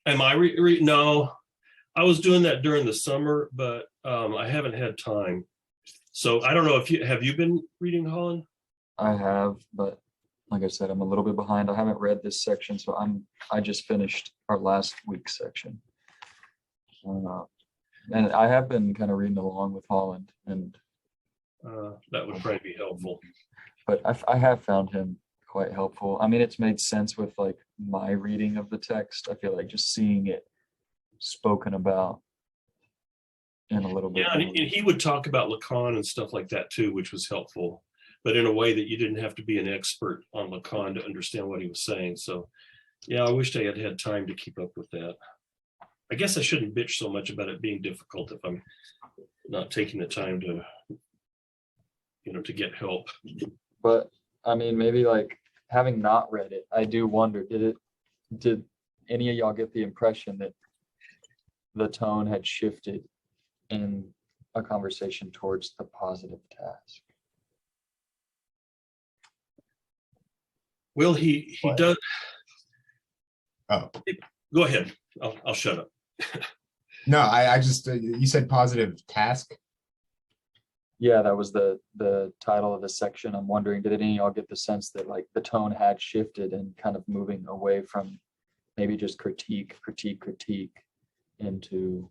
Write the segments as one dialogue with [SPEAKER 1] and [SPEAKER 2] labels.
[SPEAKER 1] Am I no, I was doing that during the summer, but I haven't had time. So I don't know if you been reading Holland?
[SPEAKER 2] I have, but like I said, I'm a little bit behind. I haven't read this section, so I just finished our last week's section. Uh, and I have been kind of reading along with Holland, and
[SPEAKER 1] That would probably be helpful.
[SPEAKER 2] but I have found him quite helpful. I mean, it's made sense with like my reading of the text. I feel like just seeing it spoken about in a little bit
[SPEAKER 1] Yeah,
[SPEAKER 2] more.
[SPEAKER 1] and he would talk about Lacan and stuff like that too, which was helpful, but in a way that you didn't have to be an expert on Lacan to understand what he was saying. So, yeah, I wished I had had time to keep up with that. I guess I shouldn't bitch so much about it being difficult if I'm not taking the time to, to get help.
[SPEAKER 2] But I mean, maybe like having not read it, I do wonder, did any of y'all get the impression that the tone had shifted in a conversation towards the positive task?
[SPEAKER 1] Well, he does.
[SPEAKER 3] Oh,
[SPEAKER 1] Go ahead. I'll shut up.
[SPEAKER 3] no, I just, you said positive task.
[SPEAKER 2] Yeah, that was the title of the section. I'm wondering, did any of y'all get the sense that like the tone had shifted and kind of moving away from maybe just critique into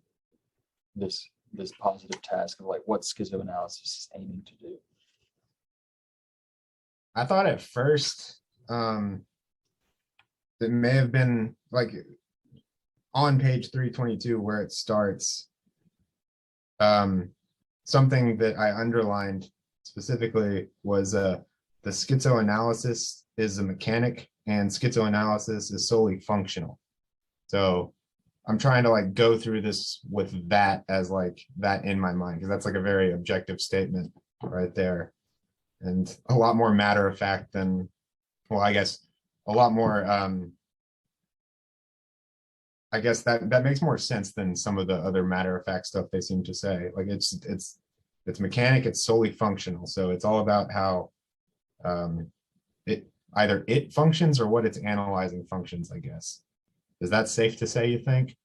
[SPEAKER 2] this positive task of like what schizoanalysis is aiming to do?
[SPEAKER 3] I thought at first it may have been like on page 322 where it starts, something that I underlined specifically was the schizoanalysis is a mechanic and schizoanalysis is solely functional. So I'm trying to like go through this with that as like that in my mind, because that's like a very objective statement right there. And a lot more matter of fact than, well, I guess a lot more, I guess that makes more sense than some of the other matter of fact stuff they seem to say. Like it's mechanic, it's solely functional. So it's all about how it functions or what it's analyzing functions, I guess. Is that safe to say, you think?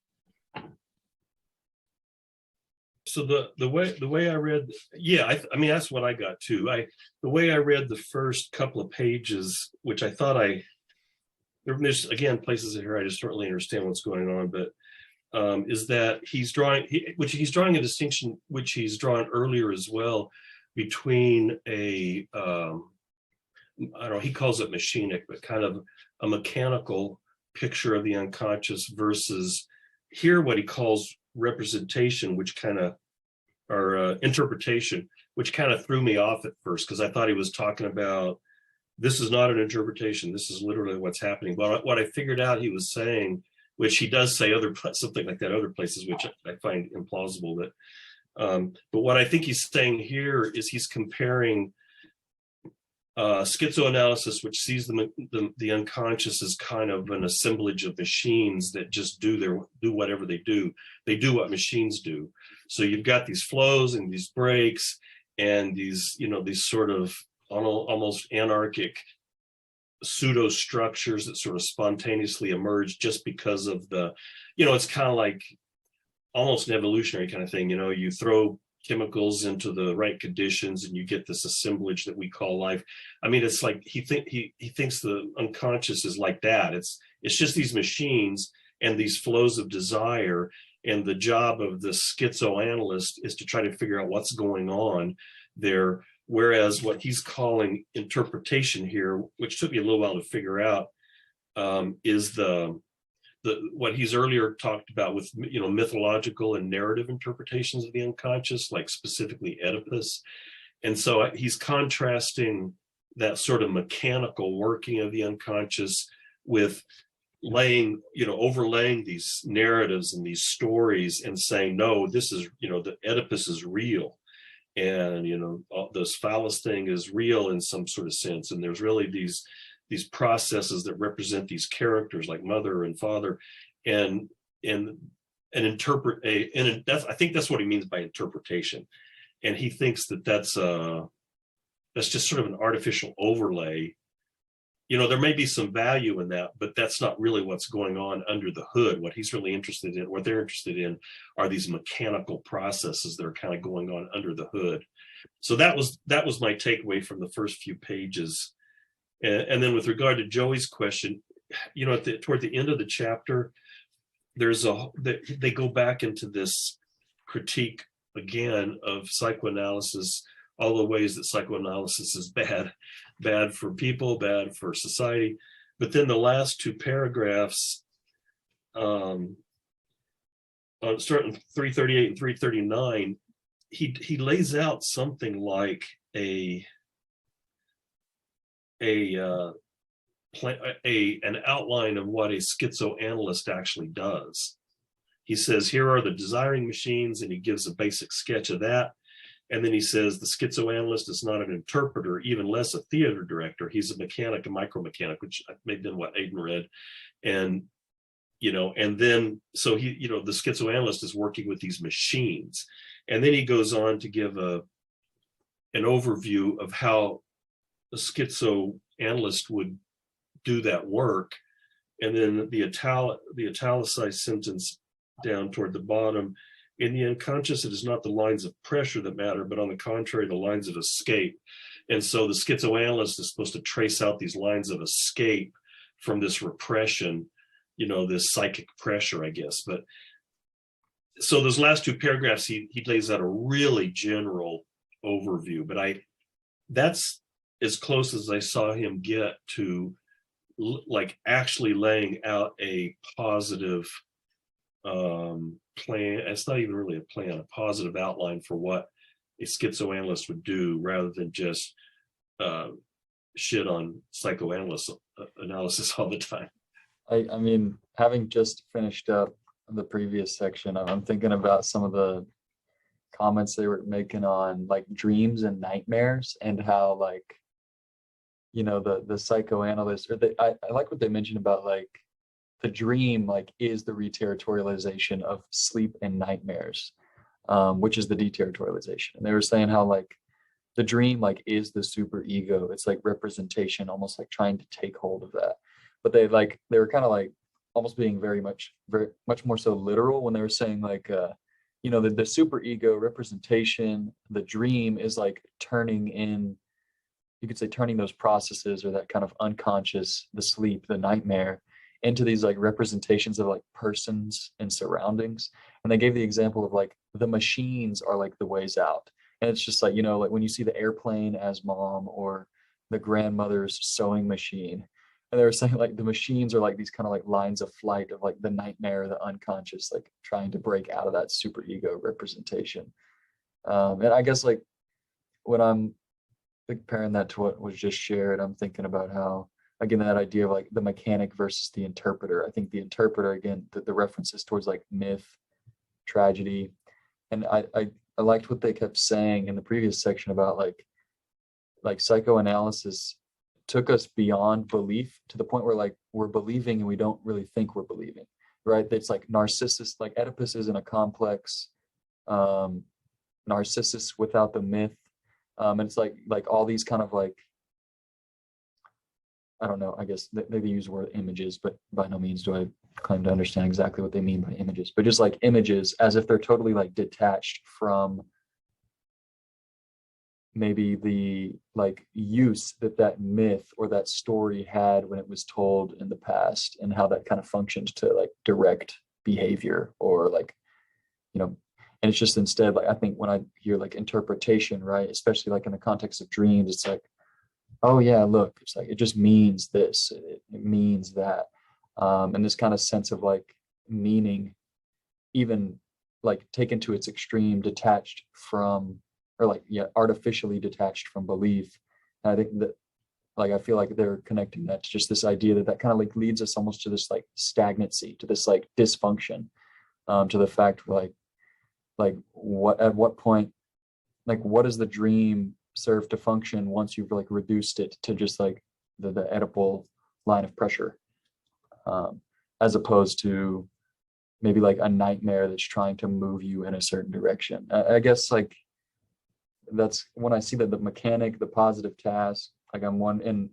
[SPEAKER 1] So the way I read, yeah, I mean that's what I got too. The way I read the first couple of pages, which I thought there's again places in here I just don't really understand what's going on, but is that he's drawing a distinction which he's drawn earlier as well between I don't know, he calls it machinic, but kind of a mechanical picture of the unconscious versus here what he calls representation, which kind of, or interpretation, which kind of threw me off at first because I thought he was talking about this is not an interpretation, this is literally what's happening. But what I figured out he was saying, which he does say something like that other places, which I find implausible. But what I think he's saying here is he's comparing schizoanalysis, which sees the unconscious as kind of an assemblage of machines that just do whatever they do. They do what machines do. So you've got these flows and these breaks and these sort of almost anarchic pseudo structures that sort of spontaneously emerge just because of it's kind of like almost an evolutionary kind of thing. You throw chemicals into the right conditions and you get this assemblage that we call life. I mean, it's like he thinks the unconscious is like that. It's just these machines and these flows of desire, and the job of the schizoanalyst is to try to figure out what's going on there. Whereas what he's calling interpretation here, which took me a little while to figure out, is what he's earlier talked about with mythological and narrative interpretations of the unconscious, like specifically Oedipus. And so he's contrasting that sort of mechanical working of the unconscious with overlaying these narratives and these stories and saying, no, this is, the Oedipus is real. And, this phallus thing is real in some sort of sense. And there's really these processes that represent these characters like mother and father, and interpret I think that's what he means by interpretation. And he thinks that that's just sort of an artificial overlay there may be some value in that, but that's not really what's going on under the hood. What he's really interested in, what they're interested in, are these mechanical processes that are kind of going on under the hood. So that was my takeaway from the first few pages. And then with regard to Joey's question, toward the end of the chapter, they go back into this critique again of psychoanalysis, all the ways that psychoanalysis is bad for people, bad for society. But then the last two paragraphs, starting 338 and 339, he lays out something like an outline of what a schizoanalyst actually does. He says, here are the desiring machines, and he gives a basic sketch of that. And then he says the schizoanalyst is not an interpreter, even less a theater director. He's a mechanic, a micromechanic, which may have been what Aiden read. And, and then, so the schizoanalyst is working with these machines. And then he goes on to give an overview of how a schizoanalyst would do that work. And then the italicized sentence down toward the bottom, in the unconscious, it is not the lines of pressure that matter, but on the contrary, the lines of escape. And so the schizoanalyst is supposed to trace out these lines of escape from this repression, this psychic pressure, I guess. But so those last two paragraphs, he lays out a really general overview, but that's as close as I saw him get to like actually laying out a positive plan. It's not even really a plan, a positive outline for what a schizoanalyst would do, rather than just shit on psychoanalysis all the time.
[SPEAKER 2] I mean, having just finished up the previous section, I'm thinking about some of the comments they were making on like dreams and nightmares, and how like, the psychoanalyst, or I like what they mentioned about like the dream like is the reterritorialization of sleep and nightmares, which is the deterritorialization. And they were saying how like the dream like is the super ego. It's like representation, almost like trying to take hold of that. But they were kind of like almost being very much more so literal when they were saying like the super ego representation, the dream is like turning those processes, or that kind of unconscious, the sleep, the nightmare, into these like representations of like persons and surroundings. And they gave the example of like the machines are like the ways out. And it's just like, like when you see the airplane as mom, or the grandmother's sewing machine, and they were saying like the machines are like these kind of like lines of flight of like the nightmare, the unconscious, like trying to break out of that super ego representation. And I guess like when I'm comparing that to what was just shared, I'm thinking about how, again, that idea of like the mechanic versus the interpreter. I think the interpreter, again, the references towards like myth, tragedy. And I liked what they kept saying in the previous section about like psychoanalysis took us beyond belief to the point where like we're believing and we don't really think we're believing, right? It's like Narcissus, like Oedipus isn't a complex Narcissus without the myth. And it's like all these kind of like, I don't know, I guess they use the word images, but by no means do I claim to understand exactly what they mean by images, but just like images as if they're totally like detached from maybe the like use that myth or that story had when it was told in the past, and how that kind of functioned to like direct behavior, or like, and it's just instead, like, I think when I hear like interpretation, right, especially like in the context of dreams, it's like, oh yeah, look, it's like, it just means this, it means that. And this kind of sense of like meaning, even like taken to its extreme, detached from, or like, yeah, artificially detached from belief. And I think that, like, I feel like they're connecting that to just this idea that kind of like leads us almost to this like stagnancy, to this like dysfunction, to the fact like what, at what point, like what does the dream serve to function once you've like reduced it to just like the Oedipal line of pressure, as opposed to maybe like a nightmare that's trying to move you in a certain direction. I guess like that's when I see that the mechanic, the positive task, like I'm one, and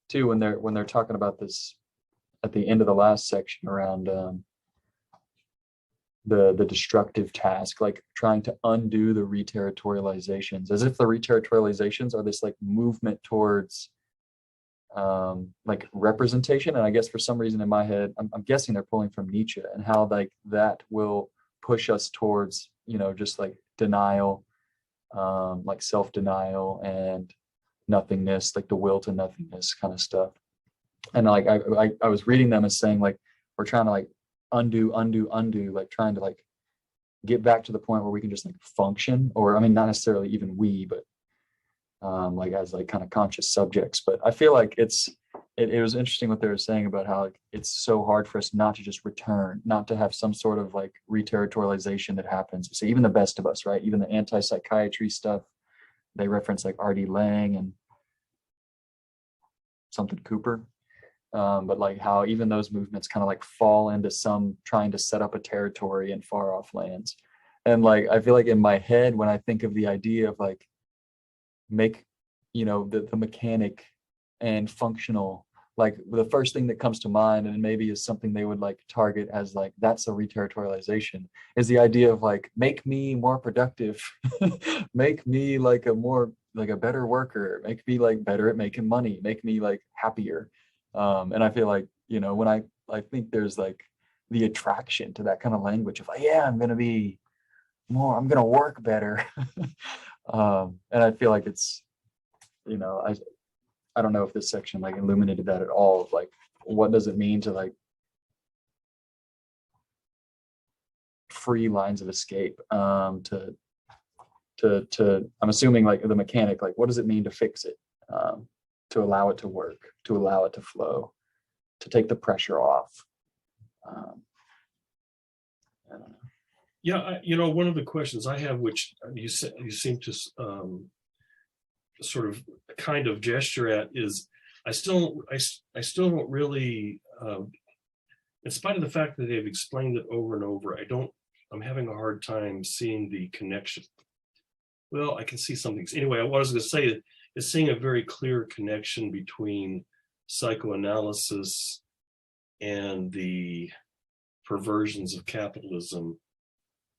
[SPEAKER 2] too, when they're talking about this at the end of the last section around the destructive task, like trying to undo the reterritorializations, as if the reterritorializations are this like movement towards like representation. And I guess for some reason in my head, I'm guessing they're pulling from Nietzsche, and how like that will push us towards, you know, just like denial, like self-denial and nothingness, like the will to nothingness kind of stuff. And like I was reading them as saying like we're trying to like undo, like trying to like get back to the point where we can just like function, or I mean not necessarily even we, but like as like kind of conscious subjects. But I feel like it was interesting what they were saying about how like it's so hard for us not to just return, not to have some sort of like reterritorialization that happens. So even the best of us, right? Even the anti-psychiatry stuff, they reference like R.D. Laing and something Cooper. But like how even those movements kind of like fall into some trying to set up a territory in far off lands. And like I feel like in my head, when I think of the idea of like make, you know, the mechanic and functional, like the first thing that comes to mind, and maybe is something they would like target as like that's a reterritorialization, is the idea of like make me more productive, make me like a more like a better worker, make me like better at making money, make me like happier. And I feel like, you know, when I think there's like the attraction to that kind of language of like, yeah, I'm gonna be more, I'm gonna work better. And I feel like it's, you know, I don't know if this section like illuminated that at all, of like what does it mean to like free lines of escape, to I'm assuming like the mechanic, like what does it mean to fix it, to allow it to work, to allow it to flow, to take the pressure off. I don't know.
[SPEAKER 1] Yeah, you know, one of the questions I have, which you seem to sort of kind of gesture at, is I still don't really, in spite of the fact that they've explained it over and over, I'm having a hard time seeing the connection. Well, I can see something. Anyway, what I was going to say is seeing a very clear connection between psychoanalysis and the perversions of capitalism,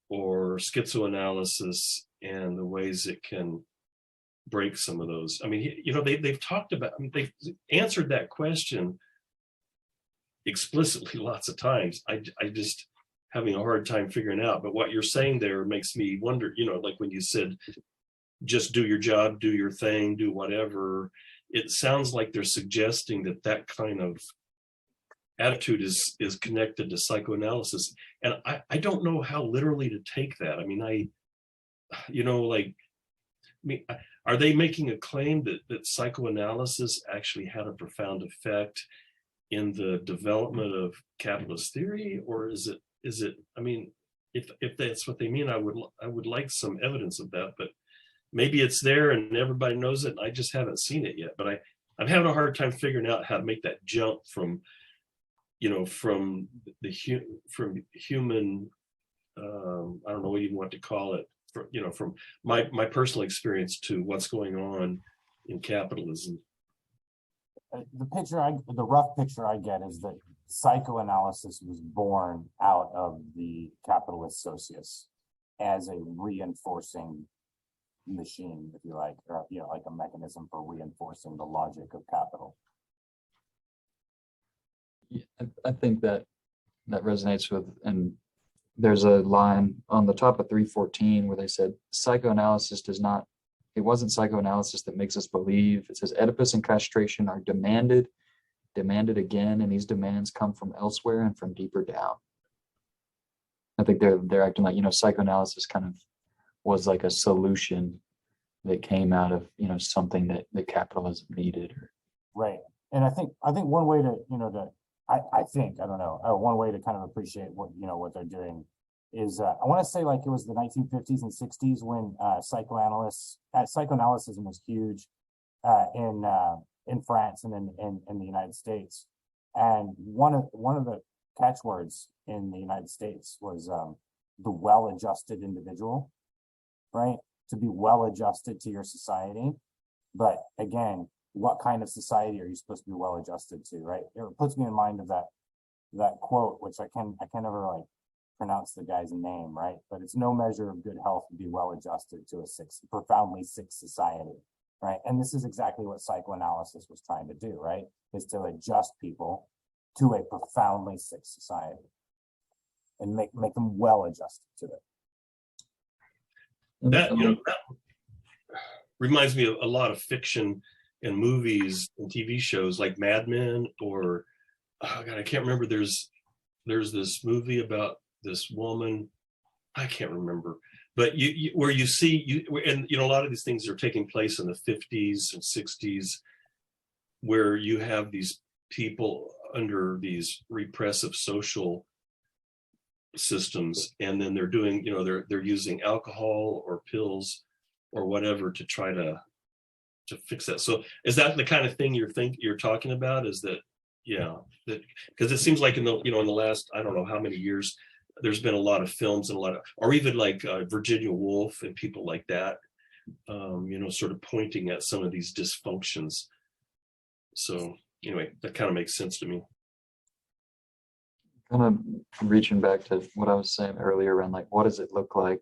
[SPEAKER 1] or schizoanalysis and the ways it can break some of those. I mean, you know, they've talked about, I mean, they've answered that question explicitly lots of times. I just having a hard time figuring out. But what you're saying there makes me wonder, you know, like when you said, just do your job, do your thing, do whatever. It sounds like they're suggesting that kind of attitude is connected to psychoanalysis. And I don't know how literally to take that. I mean, you know, like, I mean, are they making a claim that psychoanalysis actually had a profound effect in the development of capitalist theory? Or is it, I mean, if that's what they mean, I would like some evidence of that, but maybe it's there and everybody knows it, and I just haven't seen it yet. But I'm having a hard time figuring out how to make that jump from, you know, from human, I don't know what you want to call it, you know, from my personal experience to what's going on in capitalism.
[SPEAKER 4] The rough picture I get is that psychoanalysis was born out of the capitalist socius as a reinforcing machine, if you like, or, you know, like a mechanism for reinforcing the logic of capital.
[SPEAKER 2] Yeah, I think that resonates with, and there's a line on the top of 314 where they said psychoanalysis it wasn't psychoanalysis that makes us believe. It says Oedipus and castration are demanded again, and these demands come from elsewhere and from deeper down. I think they're acting like, you know, psychoanalysis kind of was like a solution that came out of, you know, something that capitalism needed.
[SPEAKER 4] Right. And I think one way to, you know, I think, I don't know, one way to kind of appreciate what, you know, what they're doing is, I want to say like it was the 1950s and 60s when psychoanalysis was huge in France and in the United States. And one of the catchwords in the United States was the well-adjusted individual, right? To be well-adjusted to your society. But again, what kind of society are you supposed to be well adjusted to, right? It puts me in mind of that quote, which I can never like pronounce the guy's name, right? But it's no measure of good health to be well adjusted to a profoundly sick society, right? And this is exactly what psychoanalysis was trying to do, right? Is to adjust people to a profoundly sick society and make them well adjusted to it.
[SPEAKER 1] That, that reminds me of a lot of fiction and movies and TV shows like Mad Men, or oh God, I can't remember. There's this movie about this woman, I can't remember, but where you see and a lot of these things are taking place in the 50s and 60s, where you have these people under these repressive social systems, and then they're doing, they're using alcohol or pills or whatever to try to fix that. So is that the kind of thing you're talking about? Is that, that, because it seems like in the last, I don't know how many years, there's been a lot of films and or even like Virginia Woolf and people like that, sort of pointing at some of these dysfunctions. So anyway, that kind of makes sense to me.
[SPEAKER 2] Kind of reaching back to what I was saying earlier around like, what does it look like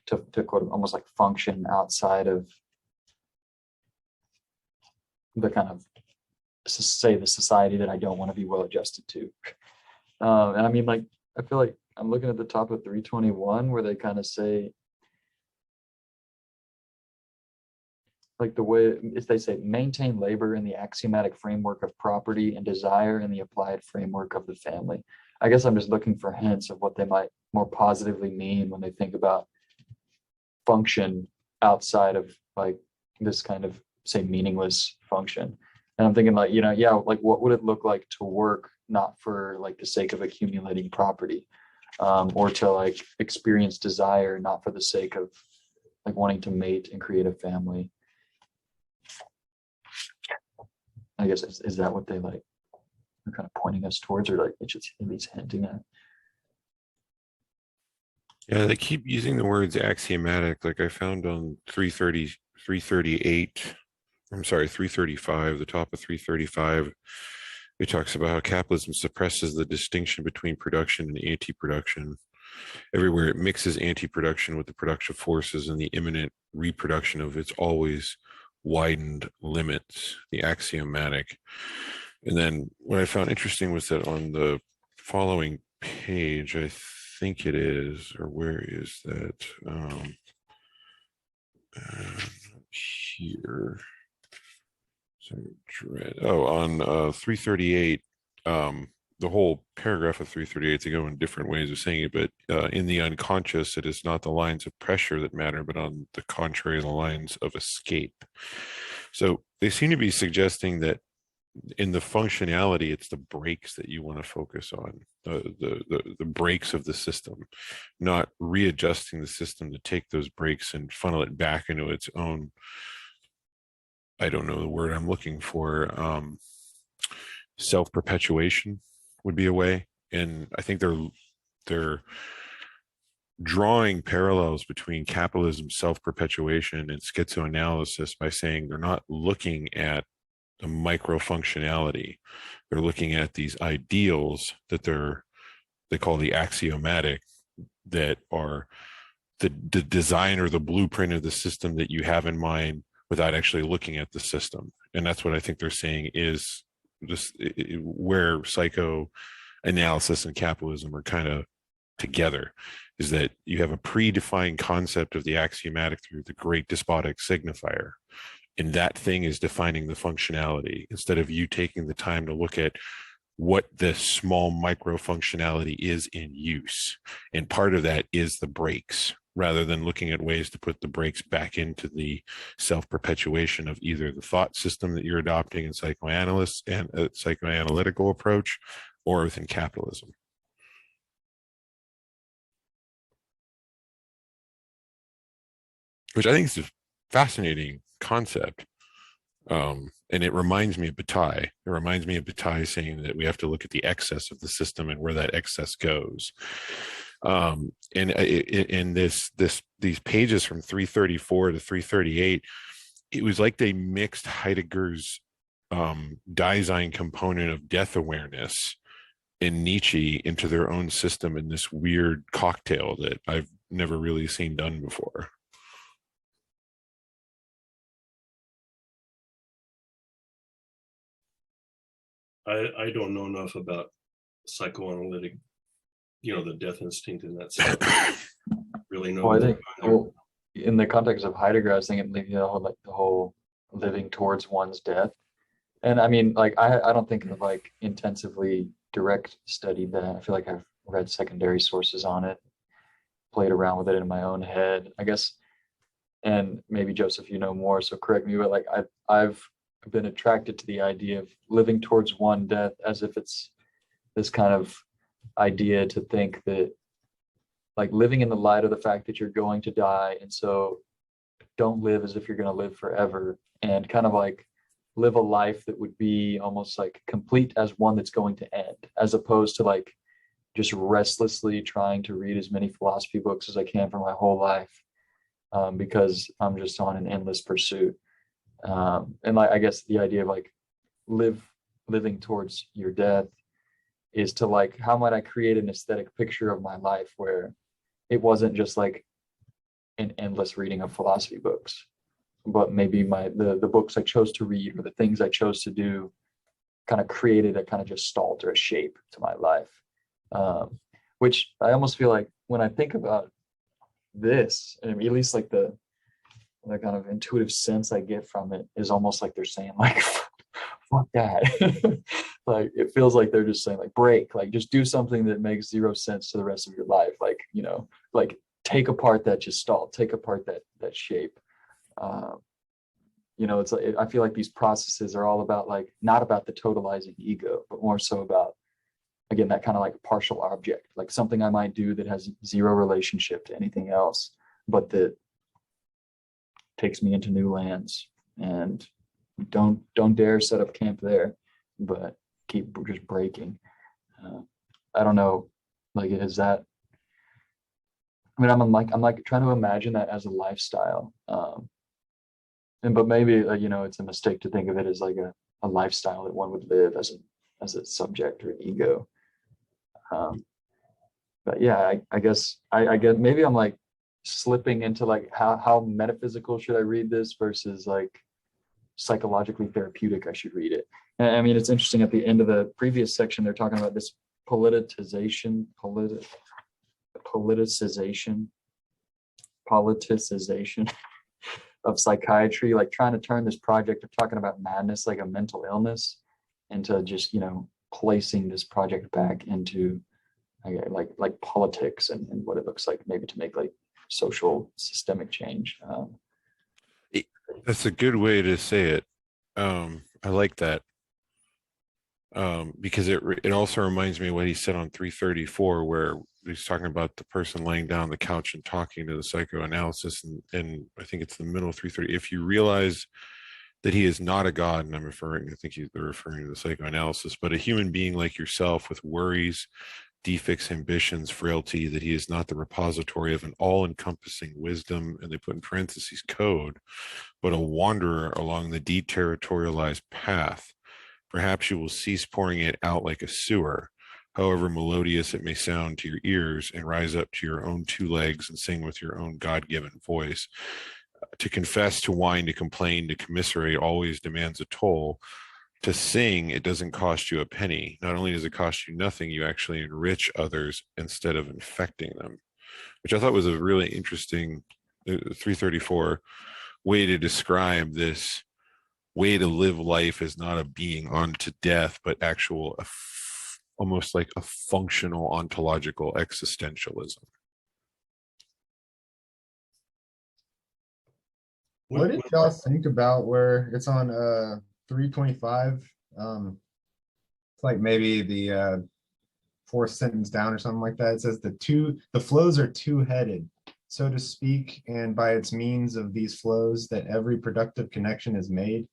[SPEAKER 2] to quote, almost like function outside of the kind of, say, the society that I don't want to be well adjusted to. And I mean, like, I feel like I'm looking at the top of 321 where they kind of say, like the way is they say, maintain labor in the axiomatic framework of property and desire in the applied framework of the family. I guess I'm just looking for hints of what they might more positively mean when they think about function outside of like this kind of, say, meaningless function. And I'm thinking like, like what would it look like to work not for like the sake of accumulating property, or to like experience desire, not for the sake of like wanting to mate and create a family. I guess is that what they like are kind of pointing us towards, or like it's just at least hinting at?
[SPEAKER 5] Yeah, they keep using the words axiomatic. Like I found on 335, the top of 335, it talks about how capitalism suppresses the distinction between production and anti-production. Everywhere it mixes anti-production with the productive forces and the imminent reproduction of its always widened limits, the axiomatic. And then what I found interesting was that on the following page, I think it is, or where is that? Here. So on 338, the whole paragraph of 338, they go in different ways of saying it, but in the unconscious, it is not the lines of pressure that matter, but on the contrary, the lines of escape. So they seem to be suggesting that in the functionality, it's the brakes that you want to focus on, the brakes of the system, not readjusting the system to take those brakes and funnel it back into its own, I don't know the word I'm looking for, self-perpetuation would be a way. And I think they're drawing parallels between capitalism, self-perpetuation, and schizoanalysis by saying they're not looking at the micro functionality. They're looking at these ideals that they call the axiomatic, that are the design or the blueprint of the system that you have in mind without actually looking at the system. And that's what I think they're saying is this, where psychoanalysis and capitalism are kind of together, is that you have a predefined concept of the axiomatic through the great despotic signifier. And that thing is defining the functionality, instead of you taking the time to look at what the small micro functionality is in use. And part of that is the brakes, rather than looking at ways to put the brakes back into the self-perpetuation of either the thought system that you're adopting in psychoanalysis and a psychoanalytical approach, or within capitalism. Which I think is a fascinating concept. And it reminds me of Bataille. It reminds me of Bataille saying that we have to look at the excess of the system and where that excess goes. And in these pages from 334 to 338, it was like they mixed Heidegger's Dasein component of death awareness and Nietzsche into their own system in this weird cocktail that I've never really seen done before.
[SPEAKER 1] I don't know enough about psychoanalytic, the death instinct and that stuff. Really know.
[SPEAKER 2] Well, I think in the context of Heidegger, I was thinking, like the whole living towards one's death. And I mean, like, I don't think I've like intensively direct studied that. I feel like I've read secondary sources on it, played around with it in my own head, I guess. And maybe Joseph, you know more, so correct me, but like I've been attracted to the idea of living towards one death as if it's this kind of idea to think that, like, living in the light of the fact that you're going to die, and so don't live as if you're going to live forever, and kind of like live a life that would be almost like complete as one that's going to end, as opposed to like just restlessly trying to read as many philosophy books as I can for my whole life, because I'm just on an endless pursuit. And like, I guess the idea of like living towards your death is to like, how might I create an aesthetic picture of my life where it wasn't just like an endless reading of philosophy books, but maybe the books I chose to read or the things I chose to do kind of created a kind of just gestalt or a shape to my life. Which I almost feel like when I think about this, and at least like the kind of intuitive sense I get from it is almost like they're saying like, fuck that. Like, it feels like they're just saying like, break, like just do something that makes zero sense to the rest of your life. Like, like take apart that gestalt, take apart that shape. It's like, I feel like these processes are all about like, not about the totalizing ego, but more so about, again, that kind of like partial object, like something I might do that has zero relationship to anything else, but that takes me into new lands. And don't dare set up camp there, but keep just breaking. I don't know, like, is that, I mean, I'm like trying to imagine that as a lifestyle. But maybe, it's a mistake to think of it as like a lifestyle that one would live as a subject or an ego. But yeah, I guess I get, maybe I'm like slipping into like how metaphysical should I read this versus like psychologically therapeutic I should read it. And I mean, it's interesting, at the end of the previous section, they're talking about this politicization of psychiatry, like trying to turn this project of talking about madness like a mental illness into just, placing this project back into like politics and what it looks like maybe to make like social systemic change.
[SPEAKER 5] That's a good way to say it. I like that, because it also reminds me of what he said on 334, where he's talking about the person laying down on the couch and talking to the psychoanalysis, and I think it's the middle of 330. If you realize that he is not a god, and I think they're referring to the psychoanalysis, but a human being like yourself with worries, defects, ambitions, frailty, that he is not the repository of an all-encompassing wisdom, and they put in parentheses code, but a wanderer along the deterritorialized path. Perhaps you will cease pouring it out like a sewer, however melodious it may sound to your ears, and rise up to your own two legs and sing with your own God-given voice. To confess, to whine, to complain, to commiserate always demands a toll. To sing, it doesn't cost you a penny. Not only does it cost you nothing, you actually enrich others instead of infecting them, which I thought was a really interesting 334 way to describe this way to live life as not a being unto death, but actual, almost like a functional ontological existentialism.
[SPEAKER 3] What did y'all think about where it's on 325? It's like maybe the fourth sentence down or something like that. It says the flows are two-headed, so to speak, and by its means of these flows that every productive connection is made,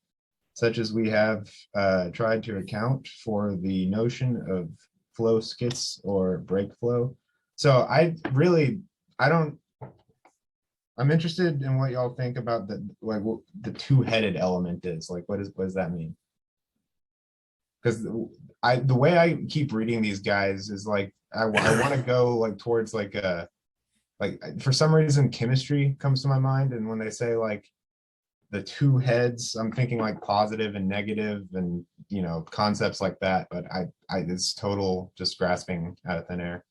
[SPEAKER 3] such as we have tried to account for the notion of flow skits or break flow. So I don't I'm interested in what y'all think about like what the two-headed element is. Like, what does that mean? Because the way I keep reading these guys is like I want to go like towards like a like for some reason chemistry comes to my mind, and when they say like the two heads, I'm thinking like positive and negative and concepts like that. But I it's total just grasping out of thin air.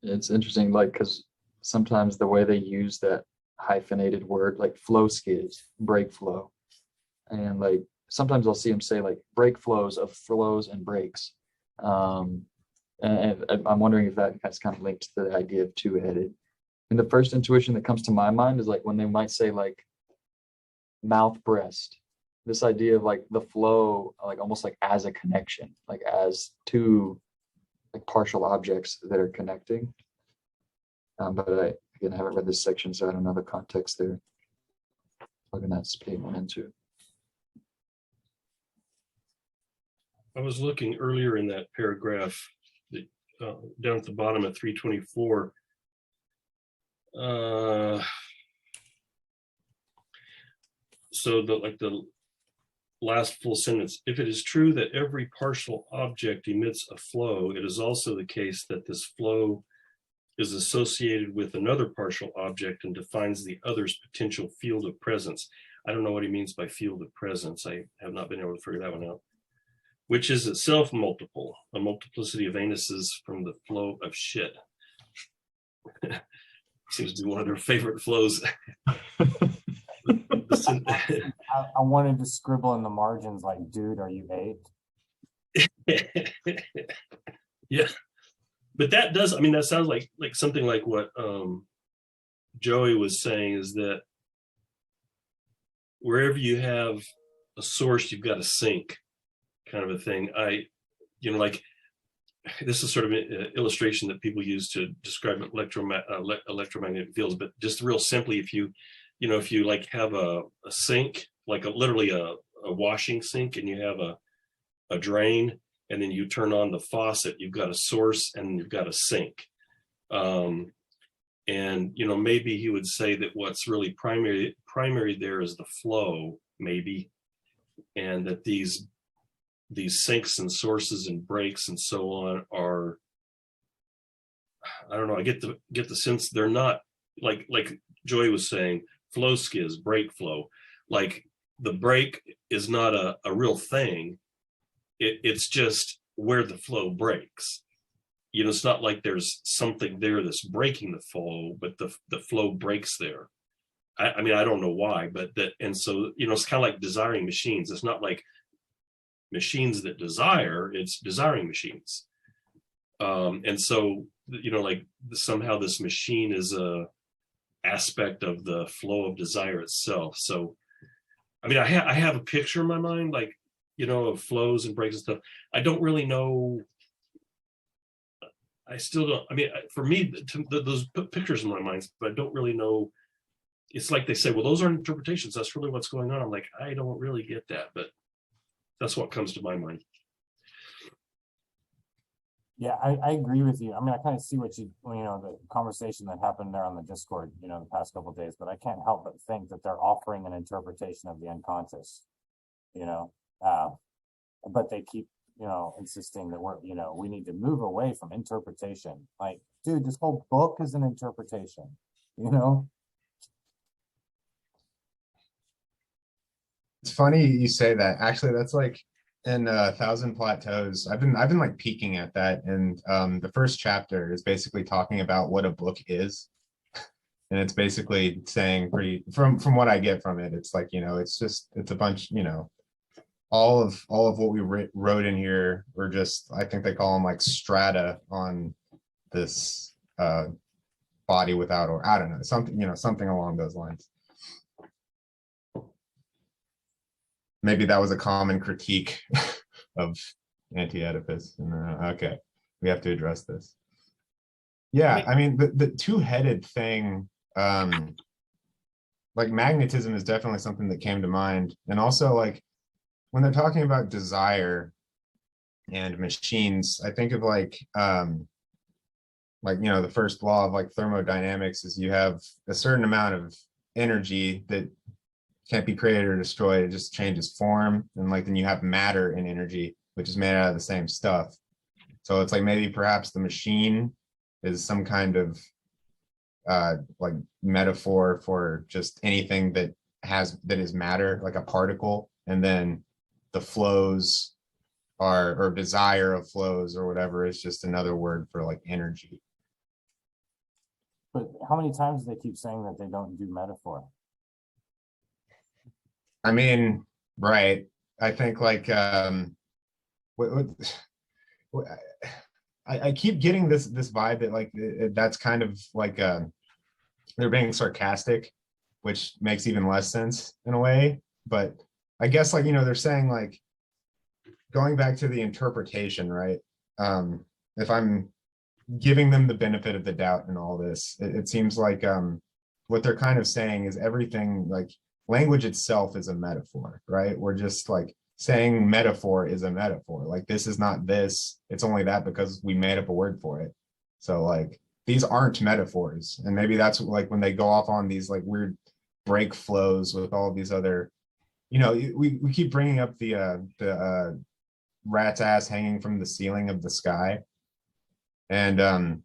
[SPEAKER 2] It's interesting, like, because sometimes the way they use that hyphenated word, like flow skids, break flow, and like sometimes I'll see them say like break flows of flows and breaks. Um, and I'm wondering if that's kind of linked to the idea of two-headed. And the first intuition that comes to my mind is like when they might say like mouth breast, this idea of like the flow, like almost like as a connection, like as two like partial objects that are connecting. But again, I haven't read this section, so I don't know the context there. Plugging that statement into.
[SPEAKER 1] I was looking earlier in that paragraph, down at the bottom of 324. So the last full sentence, if it is true that every partial object emits a flow, it is also the case that this flow is associated with another partial object and defines the other's potential field of presence. I don't know what he means by field of presence. I have not been able to figure that one out. Which is itself multiple, a multiplicity of anuses from the flow of shit. Seems to be one of their favorite flows.
[SPEAKER 4] I wanted to scribble in the margins like, dude, are you 8?
[SPEAKER 1] Yeah, but that does, I mean, that sounds like something like what Joey was saying, is that wherever you have a source, you've got a sink, kind of a thing. Like this is sort of an illustration that people use to describe electromagnetic fields, but just real simply, if you like have a sink, like literally a washing sink, and you have a drain, and then you turn on the faucet, you've got a source and you've got a sink. And maybe he would say that what's really primary there is the flow, maybe, and that these sinks and sources and breaks and so on are, I don't know, I get the sense they're not like Joy was saying, flow skids, break flow. Like the break is not a real thing. It's just where the flow breaks. It's not like there's something there that's breaking the flow, but the flow breaks there. I mean, I don't know why, but and so, it's kind of like desiring machines. It's not like machines that desire, it's desiring machines. And so, like somehow this machine is a aspect of the flow of desire itself. So, I mean, I have a picture in my mind, like, of flows and breaks and stuff. I don't really know. I still don't. I mean, for me, those pictures in my mind, but I don't really know. It's like they say, well, those aren't interpretations. That's really what's going on. I'm like, I don't really get that, but that's what comes to my mind.
[SPEAKER 4] Yeah, I agree with you. I mean, I kind of see what the conversation that happened there on the Discord, the past couple of days, but I can't help but think that they're offering an interpretation of the unconscious, but they keep, insisting that we need to move away from interpretation. Like, dude, this whole book is an interpretation,
[SPEAKER 3] It's funny you say that. Actually, that's like in Thousand Plateaus. I've been like peeking at that, and the first chapter is basically talking about what a book is, and it's basically saying from what I get from it, it's like it's a bunch all of what we wrote in here were just, I think they call them like strata on this body without, or I don't know, something along those lines. Maybe that was a common critique of Anti-Oedipus. Okay, we have to address this. Yeah, I mean, the two-headed thing, like magnetism is definitely something that came to mind. And also, like, when they're talking about desire, and machines, I think of the first law of like thermodynamics is you have a certain amount of energy that can't be created or destroyed. It just changes form. And like then you have matter and energy, which is made out of the same stuff. So it's like maybe perhaps the machine is some kind of like metaphor for just anything that is matter, like a particle, and then the flows are, or desire of flows or whatever, is just another word for like energy.
[SPEAKER 4] But how many times do they keep saying that they don't do metaphor?
[SPEAKER 3] I mean, right. I think like what, I keep getting this vibe that like that's kind of like they're being sarcastic, which makes even less sense in a way. But I guess like they're saying like going back to the interpretation, right? If I'm giving them the benefit of the doubt in all this, it seems like what they're kind of saying is everything, like language itself is a metaphor, right? We're just like saying metaphor is a metaphor. Like this is not this, it's only that because we made up a word for it. So like these aren't metaphors. And maybe that's like when they go off on these like weird break flows with all these other, we keep bringing up the rat's ass hanging from the ceiling of the sky. And I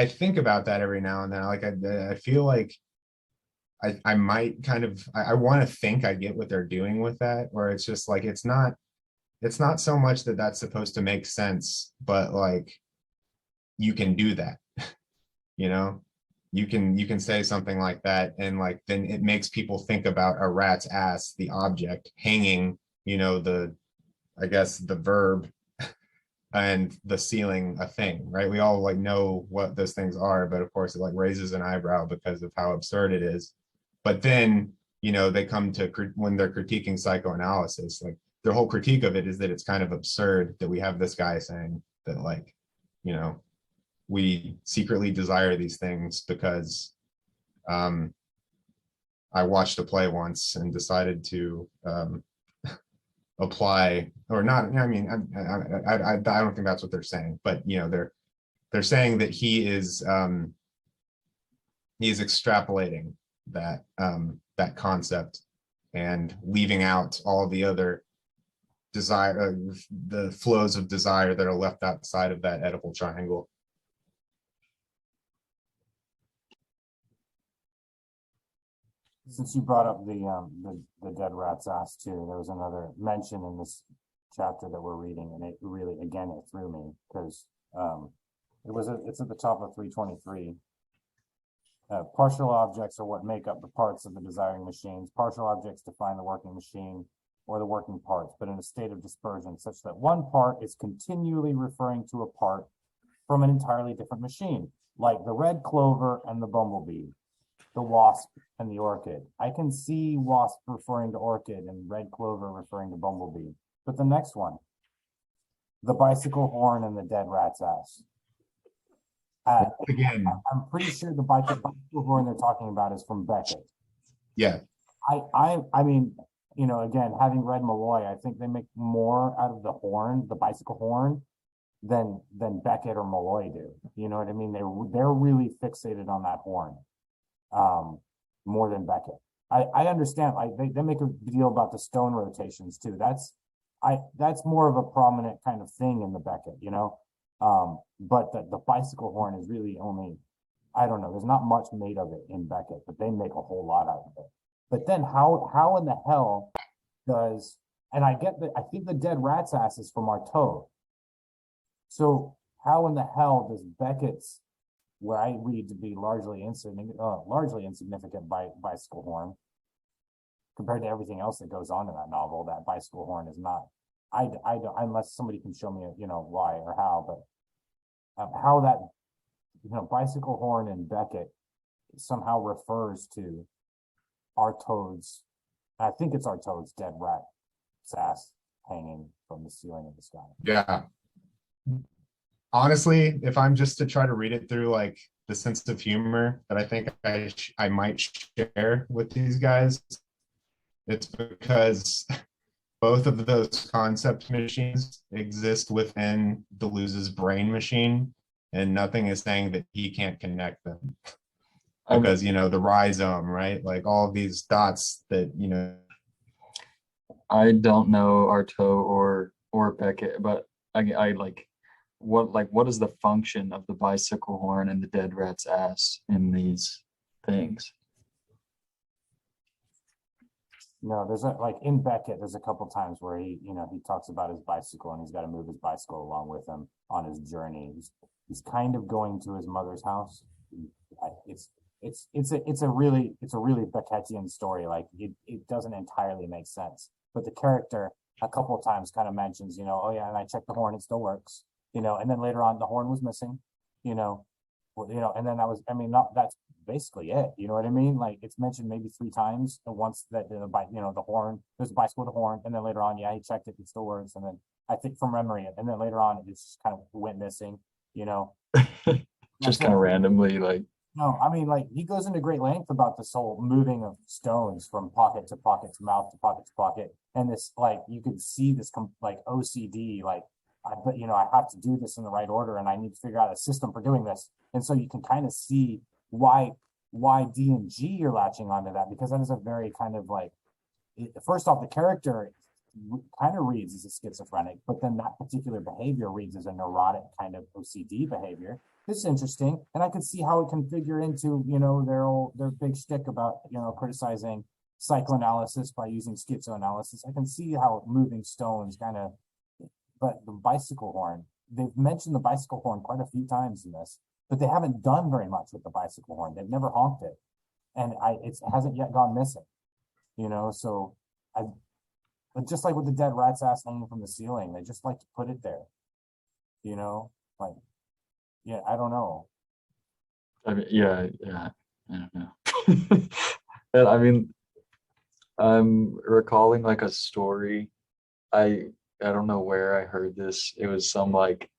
[SPEAKER 3] think about that every now and then. Like I feel like I might kind of I want to think I get what they're doing with that, where it's just like it's not so much that that's supposed to make sense, but like you can do that. You can say something like that, and like then it makes people think about a rat's ass, the object hanging, I guess the verb, and the ceiling, a thing, right? We all like know what those things are, but of course it like raises an eyebrow because of how absurd it is. But then they come to when they're critiquing psychoanalysis, like their whole critique of it is that it's kind of absurd that we have this guy saying that like we secretly desire these things because I watched a play once and decided to apply or not. I mean, I don't think that's what they're saying, but they're saying that he is extrapolating that that concept and leaving out all the other desire, the flows of desire that are left outside of that Oedipal triangle.
[SPEAKER 4] Since you brought up the dead rat's ass too, there was another mention in this chapter that we're reading, and it really, again, it threw me because it's at the top of 323. Partial objects are what make up the parts of the desiring machines. Partial objects define the working machine or the working parts, but in a state of dispersion such that one part is continually referring to a part from an entirely different machine, like the red clover and the bumblebee, the wasp and the orchid. I can see wasp referring to orchid and red clover referring to bumblebee. But the next one, the bicycle horn and the dead rat's ass.
[SPEAKER 3] Again,
[SPEAKER 4] I'm pretty sure the bicycle horn they're talking about is from Beckett.
[SPEAKER 3] Yeah.
[SPEAKER 4] I mean, again, having read Malloy, I think they make more out of the horn, the bicycle horn, than Beckett or Malloy do. You know what I mean? They're really fixated on that horn. More than Beckett. I understand, like they make a deal about the stone rotations too. That's more of a prominent kind of thing in the Beckett, but the bicycle horn is really only, I don't know, there's not much made of it in Beckett, but they make a whole lot out of it. But then how in the hell does, and I get that, I think the dead rat's ass is from Artaud. So how in the hell does Beckett's, where I read to be largely insignificant bicycle horn, compared to everything else that goes on in that novel, that bicycle horn is not. I don't, unless somebody can show me, why or how, but how that, bicycle horn in Beckett somehow refers to Artaud's. I think it's Artaud's dead rat's ass hanging from the ceiling of the sky.
[SPEAKER 3] Yeah. Honestly, if I'm just to try to read it through like the sense of humor that I think I might share with these guys, it's because both of those concept machines exist within Deleuze's brain machine, and nothing is saying that he can't connect them
[SPEAKER 2] I mean,
[SPEAKER 3] because the rhizome, right? Like all of these dots that
[SPEAKER 2] I don't know Artaud or Beckett, but I like what is the function of the bicycle horn and the dead rat's ass in these things?
[SPEAKER 4] No, there's a like in Beckett, there's a couple times where he talks about his bicycle and he's got to move his bicycle along with him on his journey. He's kind of going to his mother's house. It's a really Beckettian story. Like it doesn't entirely make sense, but the character a couple of times kind of mentions, oh yeah, and I checked the horn, it still works, and then later on the horn was missing, you know, and then not that's basically it. You know what I mean? Like it's mentioned maybe 3 times. And once that the horn, there's a bicycle with a horn, and then later on, yeah, he checked it, it still works, and then I think from memory, and then later on, it just kind of went missing.
[SPEAKER 2] Just kind of randomly, like.
[SPEAKER 4] No, I mean, like he goes into great length about this whole moving of stones from pocket to pocket to mouth to pocket to pocket, and this like you could see this like OCD, like I have to do this in the right order, and I need to figure out a system for doing this, and so you can kind of see why D and G are latching onto that, because that is a very kind of like first off, the character kind of reads as a schizophrenic, but then that particular behavior reads as a neurotic kind of OCD behavior. This is interesting, and I could see how it can figure into their big shtick about criticizing psychoanalysis by using schizoanalysis. I can see how moving stones kind of, but the bicycle horn, they've mentioned the bicycle horn quite a few times in this, but they haven't done very much with the bicycle horn. They've never honked it, and it hasn't yet gone missing. So but just like with the dead rat's ass hanging from the ceiling, they just like to put it there. Like. Yeah, I don't know.
[SPEAKER 2] I mean, yeah, I don't know. And I mean, I'm recalling like a story. I don't know where I heard this. It was some like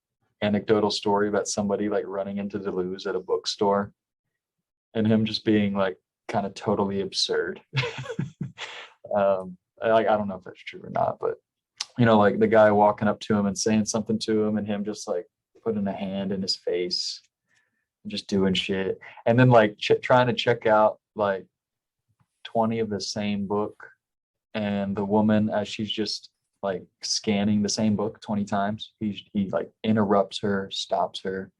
[SPEAKER 2] anecdotal story about somebody like running into Deleuze at a bookstore and him just being like kind of totally absurd. I don't know if that's true or not, but like the guy walking up to him and saying something to him and him just like putting a hand in his face and just doing shit, and then like trying to check out like 20 of the same book, and the woman, as she's just like scanning the same book 20 times, he like interrupts her, stops her,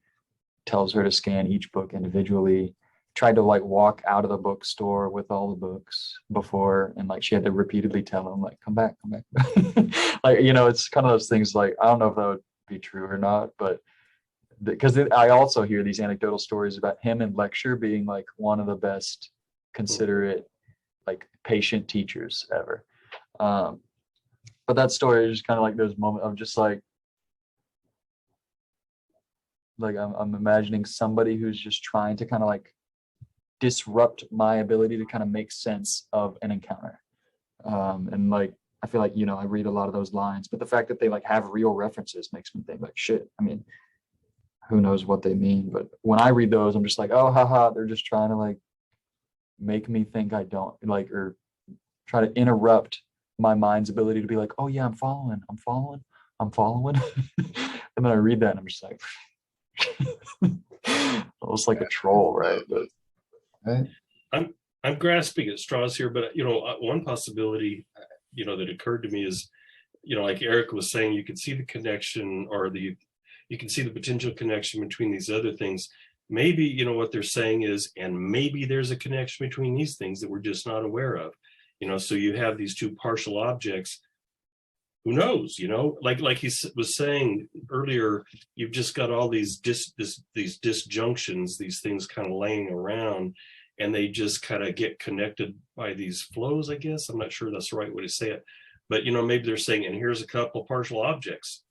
[SPEAKER 2] tells her to scan each book individually, tried to like walk out of the bookstore with all the books before, and like she had to repeatedly tell him like come back like it's kind of those things. Like I don't know if that would be true or not, but because I also hear these anecdotal stories about him in lecture being like one of the best considerate like patient teachers ever. But that story is just kind of like those moments of just like I'm imagining somebody who's just trying to kind of like disrupt my ability to kind of make sense of an encounter. And like I feel like I read a lot of those lines, but the fact that they like have real references makes me think like shit. I mean, who knows what they mean, but when I read those, I'm just like, oh, haha, they're just trying to like make me think I don't like, or try to interrupt my mind's ability to be like, oh yeah, I'm following. And then I read that and I'm just like, almost like a troll, right? But
[SPEAKER 1] I'm grasping at straws here, but one possibility, that occurred to me is, like Eric was saying, you could see the connection, or you can see the potential connection between these other things. Maybe, what they're saying is, and maybe there's a connection between these things that we're just not aware of. So you have these two partial objects. Who knows? Like he was saying earlier, you've just got all these these disjunctions, these things kind of laying around, and they just kind of get connected by these flows, I guess. I'm not sure that's the right way to say it, but maybe they're saying, and here's a couple partial objects.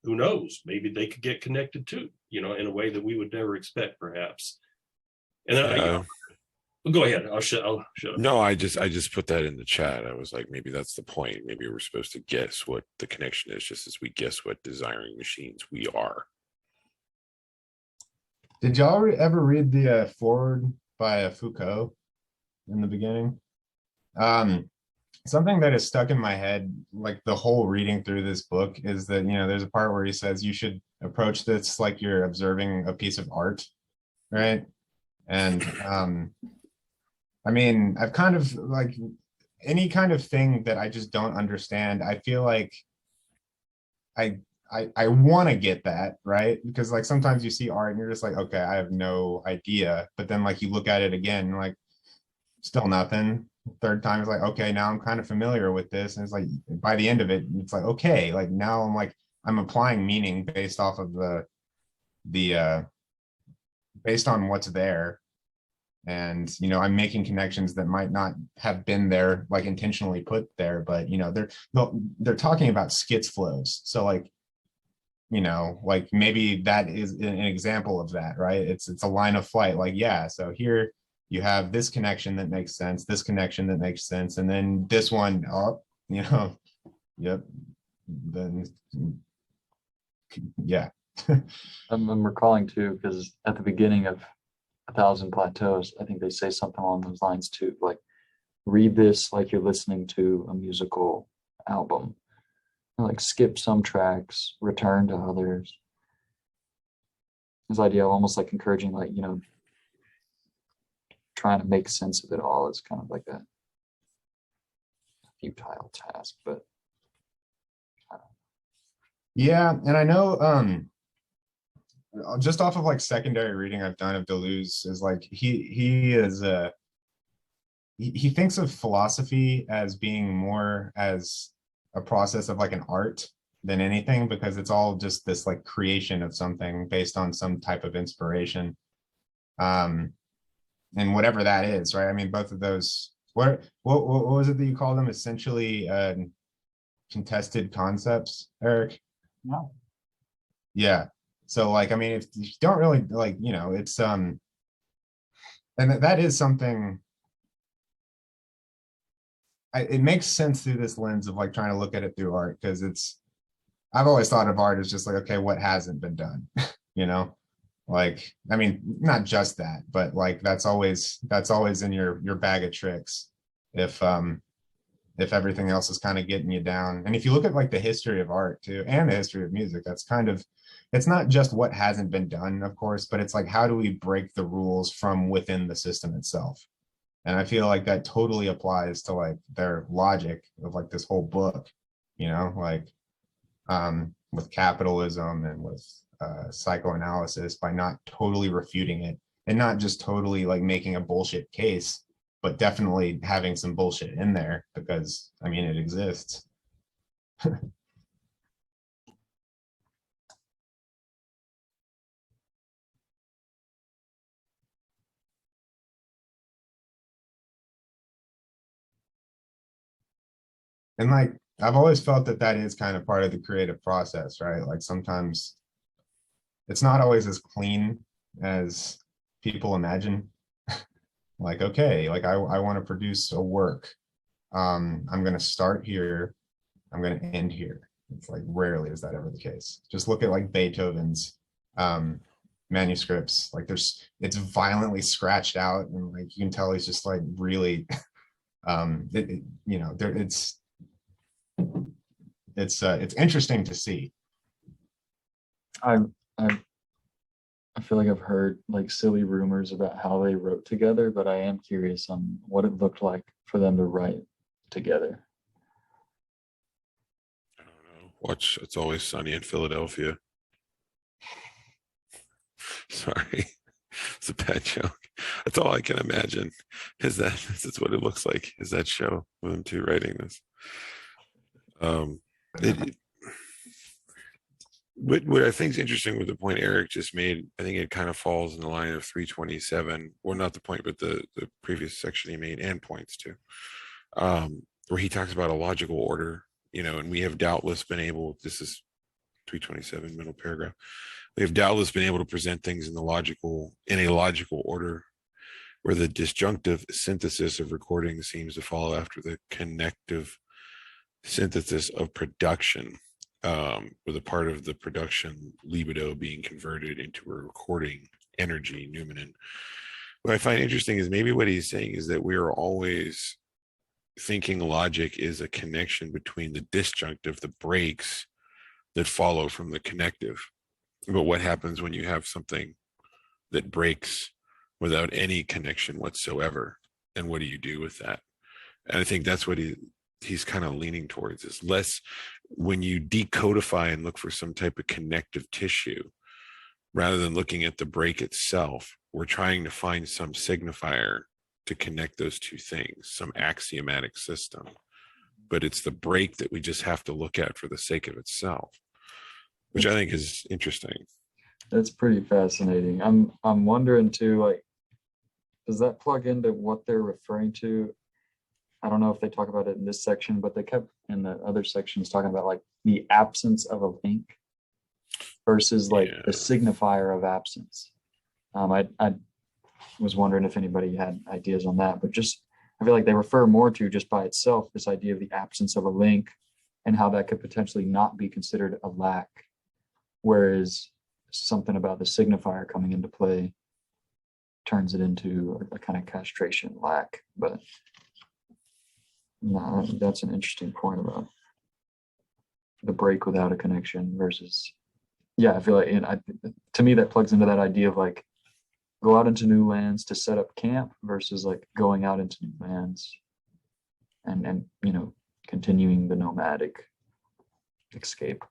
[SPEAKER 1] Who knows? Maybe they could get connected too, in a way that we would never expect, perhaps. And then go ahead. I'll shut up.
[SPEAKER 5] No, I just put that in the chat. I was like, maybe that's the point. Maybe we're supposed to guess what the connection is, just as we guess what desiring machines we are.
[SPEAKER 3] Did y'all ever read the foreword by Foucault in the beginning? something that is stuck in my head, like the whole reading through this book, is that, there's a part where he says you should approach this like you're observing a piece of art, right? And I mean, I've kind of like any kind of thing that I just don't understand. I feel like I want to get that, right? Because like sometimes you see art and you're just like, okay, I have no idea. But then like you look at it again, like still nothing. Third time it's like, okay, now I'm kind of familiar with this. And it's like by the end of it, it's like, okay, like now I'm applying meaning based off of the based on what's there. And I'm making connections that might not have been there, like intentionally put there, but they're talking about skits flows. So like, like maybe that is an example of that, right? It's a line of flight, like, yeah, so here you have this connection that makes sense, this connection that makes sense, and then this one, oh, yep, then yeah.
[SPEAKER 2] I'm recalling too, because at the beginning of 1,000 Plateaus, I think they say something along those lines too, like read this like you're listening to a musical album, and like skip some tracks, return to others. This idea of almost like encouraging, like, trying to make sense of it all is kind of like a futile task, but
[SPEAKER 3] Yeah, and I know just off of like secondary reading I've done of Deleuze is like he thinks of philosophy as being more as a process of like an art than anything, because it's all just this like creation of something based on some type of inspiration. And whatever that is, right? I mean, both of those, what was it that you called them? Essentially contested concepts, Eric?
[SPEAKER 4] No.
[SPEAKER 3] Yeah. So like, I mean, if you don't really like, it's and that is something, it makes sense through this lens of like trying to look at it through art, because I've always thought of art as just like, okay, what hasn't been done, like, I mean, not just that, but like that's always in your bag of tricks if everything else is kind of getting you down. And if you look at like the history of art too, and the history of music, that's kind of, it's not just what hasn't been done, of course, but it's like, how do we break the rules from within the system itself? And I feel like that totally applies to like their logic of like this whole book, like with capitalism and with psychoanalysis, by not totally refuting it and not just totally like making a bullshit case, but definitely having some bullshit in there, because I mean, it exists. And like, I've always felt that that is kind of part of the creative process, right? Like sometimes it's not always as clean as people imagine. Like, okay, like I want to produce a work. I'm going to start here. I'm going to end here. It's like rarely is that ever the case. Just look at like Beethoven's manuscripts. Like it's violently scratched out, and like you can tell he's just like really, it's interesting to see.
[SPEAKER 2] I feel like I've heard like silly rumors about how they wrote together, but I am curious on what it looked like for them to write together.
[SPEAKER 5] I don't know. Watch It's Always Sunny in Philadelphia. Sorry, it's a bad joke. That's all I can imagine. That's what it looks like. Is that show with them two writing this? What I think is interesting with the point Eric just made, I think it kind of falls in the line of 327, or not the point, but the previous section he made, and points to, where he talks about a logical order, and we have doubtless been able, this is 327, middle paragraph, we have doubtless been able to present things in a logical order, where the disjunctive synthesis of recording seems to follow after the connective synthesis of production, with a part of the production libido being converted into a recording energy, noumenon. What I find interesting is maybe what he's saying is that we are always thinking logic is a connection between the disjunctive, the breaks that follow from the connective. But what happens when you have something that breaks without any connection whatsoever? And what do you do with that? And I think that's what he's kind of leaning towards, is less when you decodify and look for some type of connective tissue, rather than looking at the break itself, we're trying to find some signifier to connect those two things, some axiomatic system. But it's the break that we just have to look at for the sake of itself, which I think is interesting.
[SPEAKER 2] That's pretty fascinating. I'm wondering too, like, does that plug into what they're referring to? I don't know if they talk about it in this section, but they kept in the other sections talking about like the absence of a link versus like the signifier of absence. I was wondering if anybody had ideas on that, but just I feel like they refer more to just by itself this idea of the absence of a link and how that could potentially not be considered a lack, whereas something about the signifier coming into play turns it into a kind of castration lack. But no, that's an interesting point about the break without a connection versus, yeah, I feel like to me that plugs into that idea of like go out into new lands to set up camp versus like going out into new lands and you know, continuing the nomadic escape.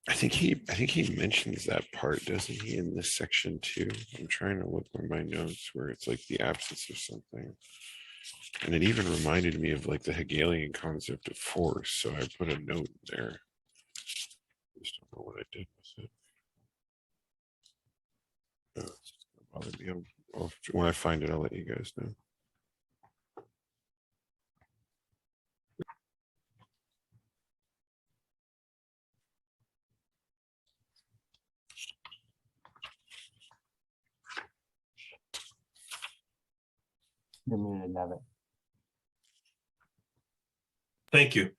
[SPEAKER 5] I think he mentions that part, doesn't he, in this section too? I'm trying to look in my notes where it's like the absence of something. And it even reminded me of like the Hegelian concept of force. So I put a note there. I just don't know what I did with it. Oh, it's gonna bother me. When I find it, I'll let you guys know.
[SPEAKER 4] You're muted, Nevin.
[SPEAKER 1] Thank you.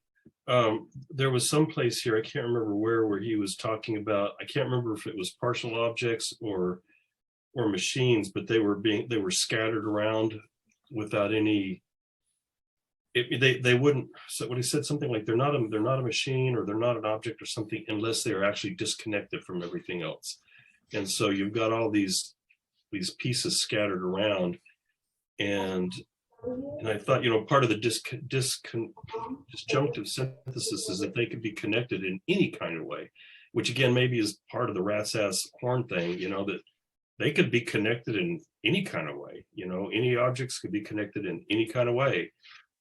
[SPEAKER 1] There was some place here, I can't remember where he was talking about, I can't remember if it was partial objects or machines, but they were scattered around without any, they wouldn't, so what he said, something like they're not a machine or they're not an object or something unless they are actually disconnected from everything else. And so you've got all these pieces scattered around, and I thought, you know, part of the disjunctive synthesis is that they could be connected in any kind of way, which again maybe is part of the rat's ass horn thing, you know, that they could be connected in any kind of way, you know, any objects could be connected in any kind of way.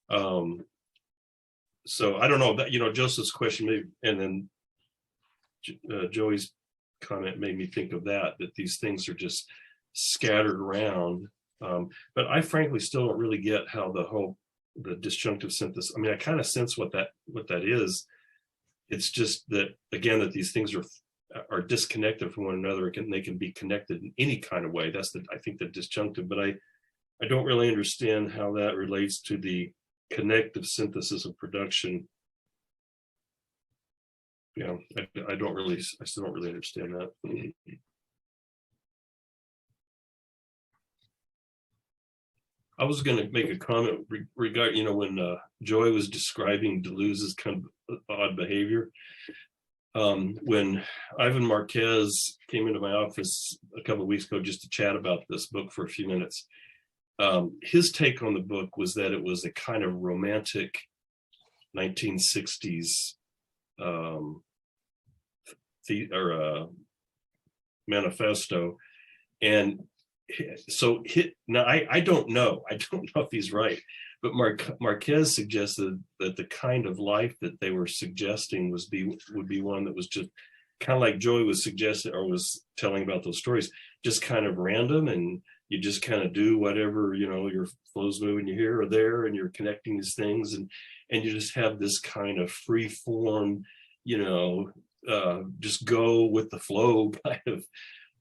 [SPEAKER 1] So I don't know that, you know, Joseph's question maybe, and then Joey's comment made me think of that these things are just scattered around. But I frankly still don't really get how the disjunctive synthesis, I mean, I kind of sense what that is. It's just that, again, that these things are disconnected from one another, and they can be connected in any kind of way. That's I think the disjunctive, but I don't really understand how that relates to the connective synthesis of production. Yeah, I still don't really understand that. I was going to make a comment regarding, you know, when Joy was describing Deleuze's kind of odd behavior. When Ivan Marquez came into my office a couple of weeks ago just to chat about this book for a few minutes, his take on the book was that it was a kind of romantic 1960s manifesto. And so now I don't know if he's right, but Marquez suggested that the kind of life that they were suggesting would be one that was just kind of like Joey was suggesting or was telling about those stories, just kind of random, and you just kind of do whatever, you know, your flow's moving you here or there, and you're connecting these things, and you just have this kind of free form, you know, just go with the flow kind of.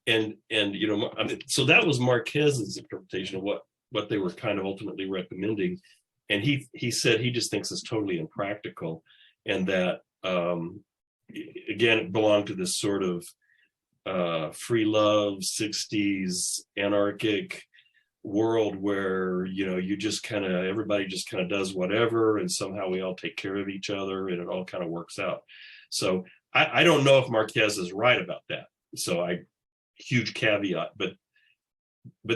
[SPEAKER 1] And you know, I mean, so that was Marquez's interpretation of what they were kind of ultimately recommending, and he said he just thinks it's totally impractical, and that again it belonged to this sort of free love 60s anarchic world where, you know, you just kind of, everybody just kind of does whatever, and somehow we all take care of each other and it all kind of works out. So I don't know if Marquez is right about that. So huge caveat, but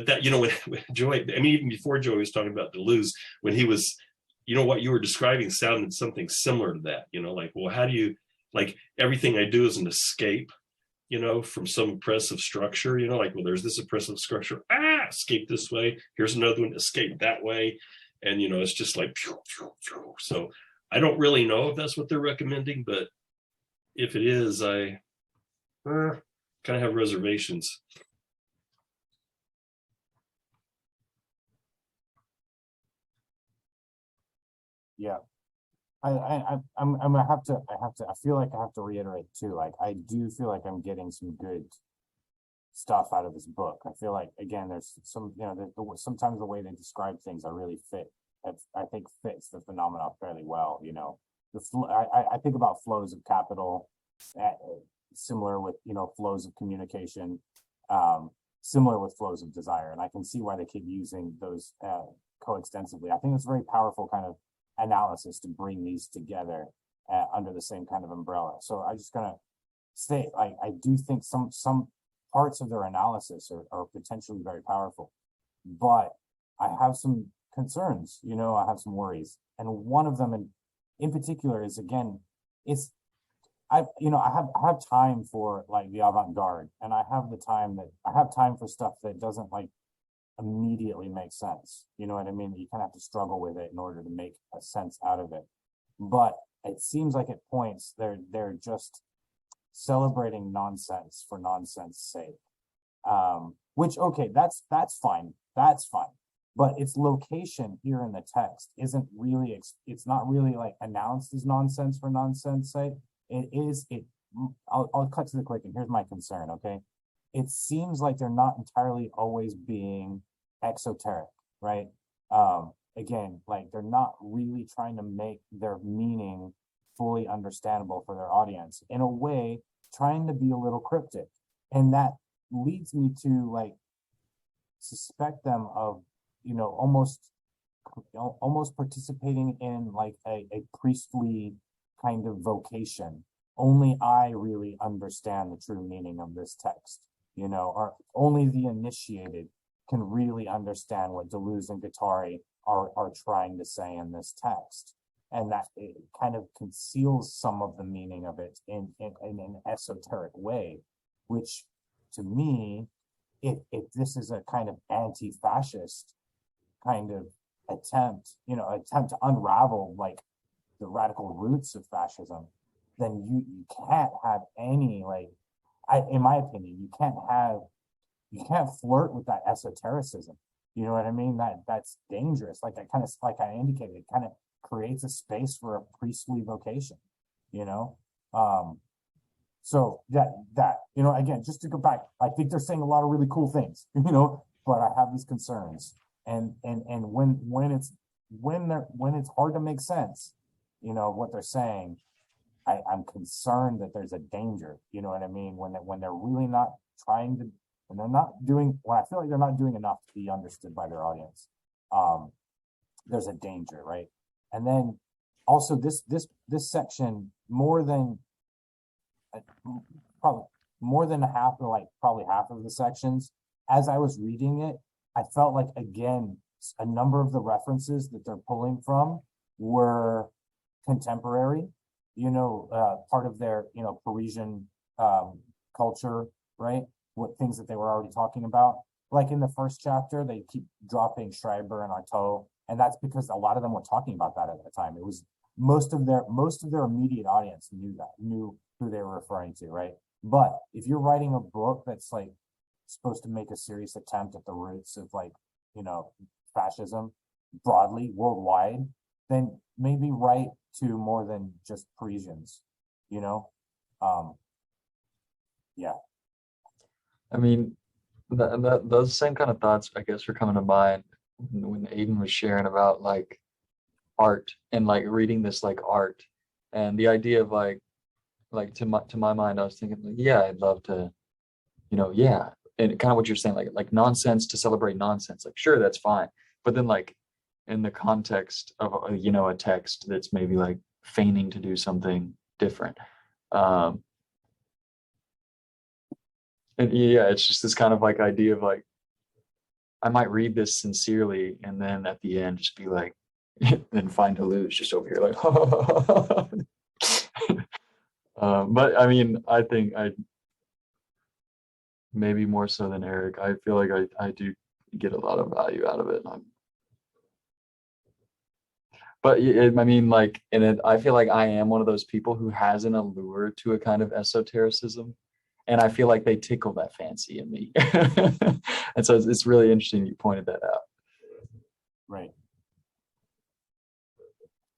[SPEAKER 1] that, you know, when Joey, I mean, even before Joey was talking about Deleuze, when he was, you know, what you were describing sounded something similar to that, you know, like, well, how do you, like, everything I do is an escape, you know, from some oppressive structure, you know, like, well, there's this oppressive structure, escape this way, here's another one, escape that way. And, you know, it's just like, phew, phew, phew. So I don't really know if that's what they're recommending, but if it is, I kind of have reservations.
[SPEAKER 4] Yeah. I'm gonna have to, I feel like I have to reiterate too, like, I do feel like I'm getting some good stuff out of this book. I feel like, again, there's some, you know, sometimes the way they describe things are really I think fits the phenomena fairly well, you know. I think about flows of capital, similar with, you know, flows of communication, similar with flows of desire. And I can see why they keep using those coextensively. I think it's a very powerful kind of analysis to bring these together under the same kind of umbrella. So I just gonna say, I do think some parts of their analysis are potentially very powerful, but I have some concerns, you know, I have some worries. And one of them in particular is, again, it's, I have time for like the avant-garde, and I have time for stuff that doesn't like immediately make sense. You know what I mean? You kind of have to struggle with it in order to make a sense out of it. But it seems like at points they're just celebrating nonsense for nonsense sake. Which, okay, that's fine. That's fine. But its location here in the text isn't really, it's not really like announced as nonsense for nonsense sake. I'll cut to the quick, and here's my concern, okay? It seems like they're not entirely always being exoteric, right? Again, like, they're not really trying to make their meaning fully understandable for their audience. In a way, trying to be a little cryptic. And that leads me to like suspect them of, you know, almost participating in like a priestly kind of vocation. Only I really understand the true meaning of this text, you know, or only the initiated can really understand what Deleuze and Guattari are trying to say in this text. And that it kind of conceals some of the meaning of it in an esoteric way, which to me, if this is a kind of anti-fascist kind of attempt to unravel like the radical roots of fascism, then you can't have any, like, in my opinion, you can't flirt with that esotericism. You know what I mean? That's dangerous. Like I indicated, it kind of creates a space for a priestly vocation, you know? So that, you know, again, just to go back, I think they're saying a lot of really cool things, you know, but I have these concerns. And when it's hard to make sense, you know, what they're saying, I'm concerned that there's a danger, you know what I mean? When they're really not trying to, when I feel like they're not doing enough to be understood by their audience, there's a danger, right? And then also this section, probably half of the sections, as I was reading it, I felt like, again, a number of the references that they're pulling from were contemporary, you know, part of their, you know, Parisian culture, right? What things that they were already talking about. Like in the first chapter, they keep dropping Schreiber and Artaud, and that's because a lot of them were talking about that at the time. It was most of their immediate audience knew who they were referring to, right? But if you're writing a book that's like supposed to make a serious attempt at the roots of, like, you know, fascism broadly worldwide, then maybe write to more than just Parisians, you know? Yeah.
[SPEAKER 2] I mean, those same kind of thoughts, I guess, were coming to mind when Aiden was sharing about like art and like reading this like art, and the idea of like to my mind, I was thinking, like, yeah, I'd love to yeah, and kind of what you're saying, like nonsense to celebrate nonsense, like sure, that's fine, but then like in the context of a text that's maybe like feigning to do something different, um and yeah, it's just this kind of like idea of like I might read this sincerely and then at the end just be like then find Deleuze just over here like but I mean I think I maybe more so than Eric, I feel like I do get a lot of value out of it. But I mean, like, I feel like I am one of those people who has an allure to a kind of esotericism, and I feel like they tickle that fancy in me. And so it's really interesting you pointed that out.
[SPEAKER 4] Right.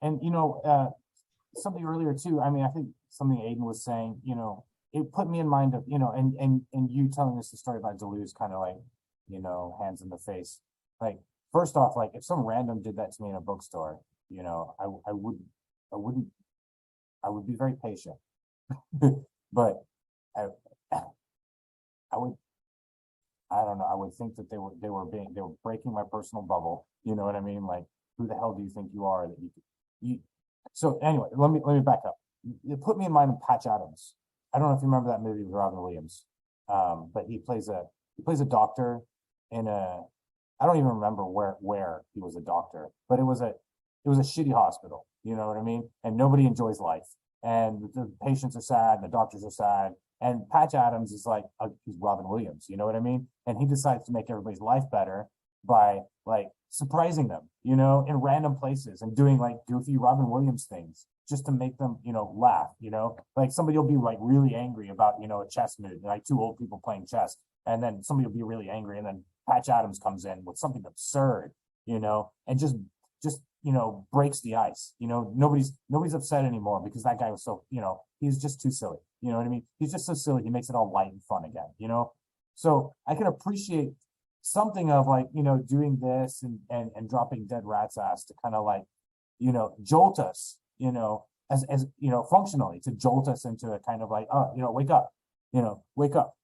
[SPEAKER 4] And something earlier too. I mean, I think something Aiden was saying. It put me in mind of and you telling us the story about Deleuze, kind of like hands in the face. Like first off, like if some random did that to me in a bookstore, I would be very patient, but I would. I don't know. I would think that they were breaking my personal bubble. You know what I mean? Like, who the hell do you think you are that you? So anyway, let me back up. It put me in mind of Patch Adams. I don't know if you remember that movie with Robin Williams, but he plays a doctor in a. I don't even remember where he was a doctor, but it was a shitty hospital. You know what I mean? And nobody enjoys life, and the patients are sad, and the doctors are sad. And Patch Adams is like he's Robin Williams, you know what I mean? And he decides to make everybody's life better by like surprising them, in random places and doing like goofy Robin Williams things just to make them, laugh. Like somebody will be like really angry about a chess move, like two old people playing chess, and then somebody will be really angry, and then Patch Adams comes in with something absurd, and just breaks the ice. Nobody's upset anymore because that guy was so, he's just too silly. You know what I mean? He's just so silly. He makes it all light and fun again, So I can appreciate something of like, doing this and dropping dead rat's ass to kind of like, jolt us, as functionally to jolt us into a kind of like, oh, wake up, wake up.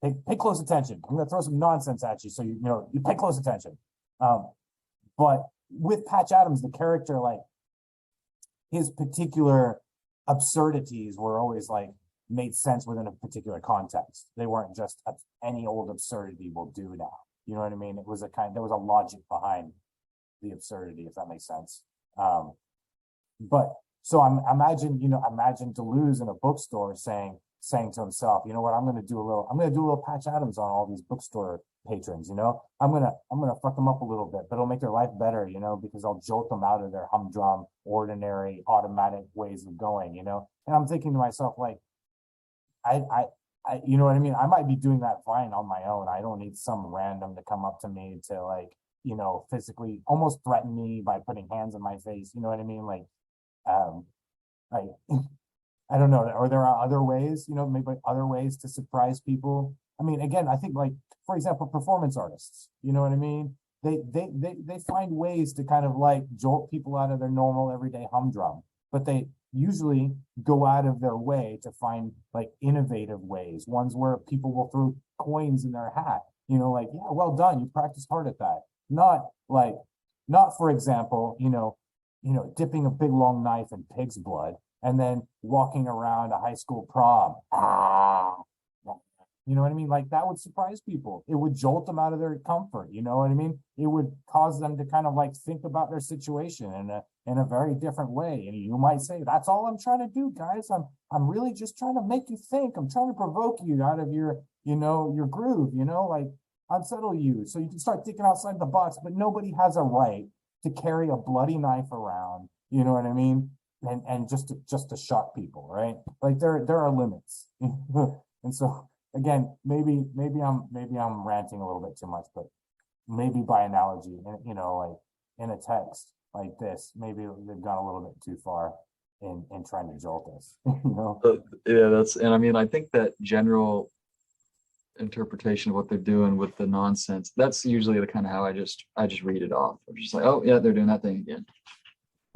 [SPEAKER 4] Pay close attention. I'm gonna throw some nonsense at you. So you pay close attention. But with Patch Adams, the character, like his particular absurdities were always like made sense within a particular context. They weren't just any old absurdity will do now. You know what I mean? It was there was a logic behind the absurdity, if that makes sense. But so imagine Deleuze in a bookstore saying to himself, you know what, I'm gonna do a little Patch Adams on all these bookstore patrons, I'm gonna fuck them up a little bit, but it'll make their life better, because I'll jolt them out of their humdrum, ordinary, automatic ways of going, and I'm thinking to myself, like, I you know what I mean? I might be doing that fine on my own. I don't need some random to come up to me to like, physically almost threaten me by putting hands on my face. You know what I mean? Like, I I don't know. Or there are other ways, maybe other ways to surprise people. I mean, again, I think like, for example, performance artists, you know what I mean? They find ways to kind of like jolt people out of their normal everyday humdrum, but they usually go out of their way to find like innovative ways, ones where people will throw coins in their hat, like, yeah, well done, you practiced hard at that. Not for example, dipping a big long knife in pig's blood and then walking around a high school prom. You know what I mean? Like that would surprise people. It would jolt them out of their comfort. You know what I mean? It would cause them to kind of like think about their situation in a very different way. And you might say, that's all I'm trying to do, guys. I'm really just trying to make you think. I'm trying to provoke you out of your groove, like unsettle you so you can start thinking outside the box. But nobody has a right to carry a bloody knife around. You know what I mean? And just to shock people, right? Like there are limits. And so again, maybe I'm ranting a little bit too much, but maybe by analogy, like in a text like this, maybe they've gone a little bit too far in trying to jolt us.
[SPEAKER 2] Yeah, and I mean, I think that general interpretation of what they're doing with the nonsense, that's usually the kind of how I just read it off. I'm just like, oh yeah, they're doing that thing again.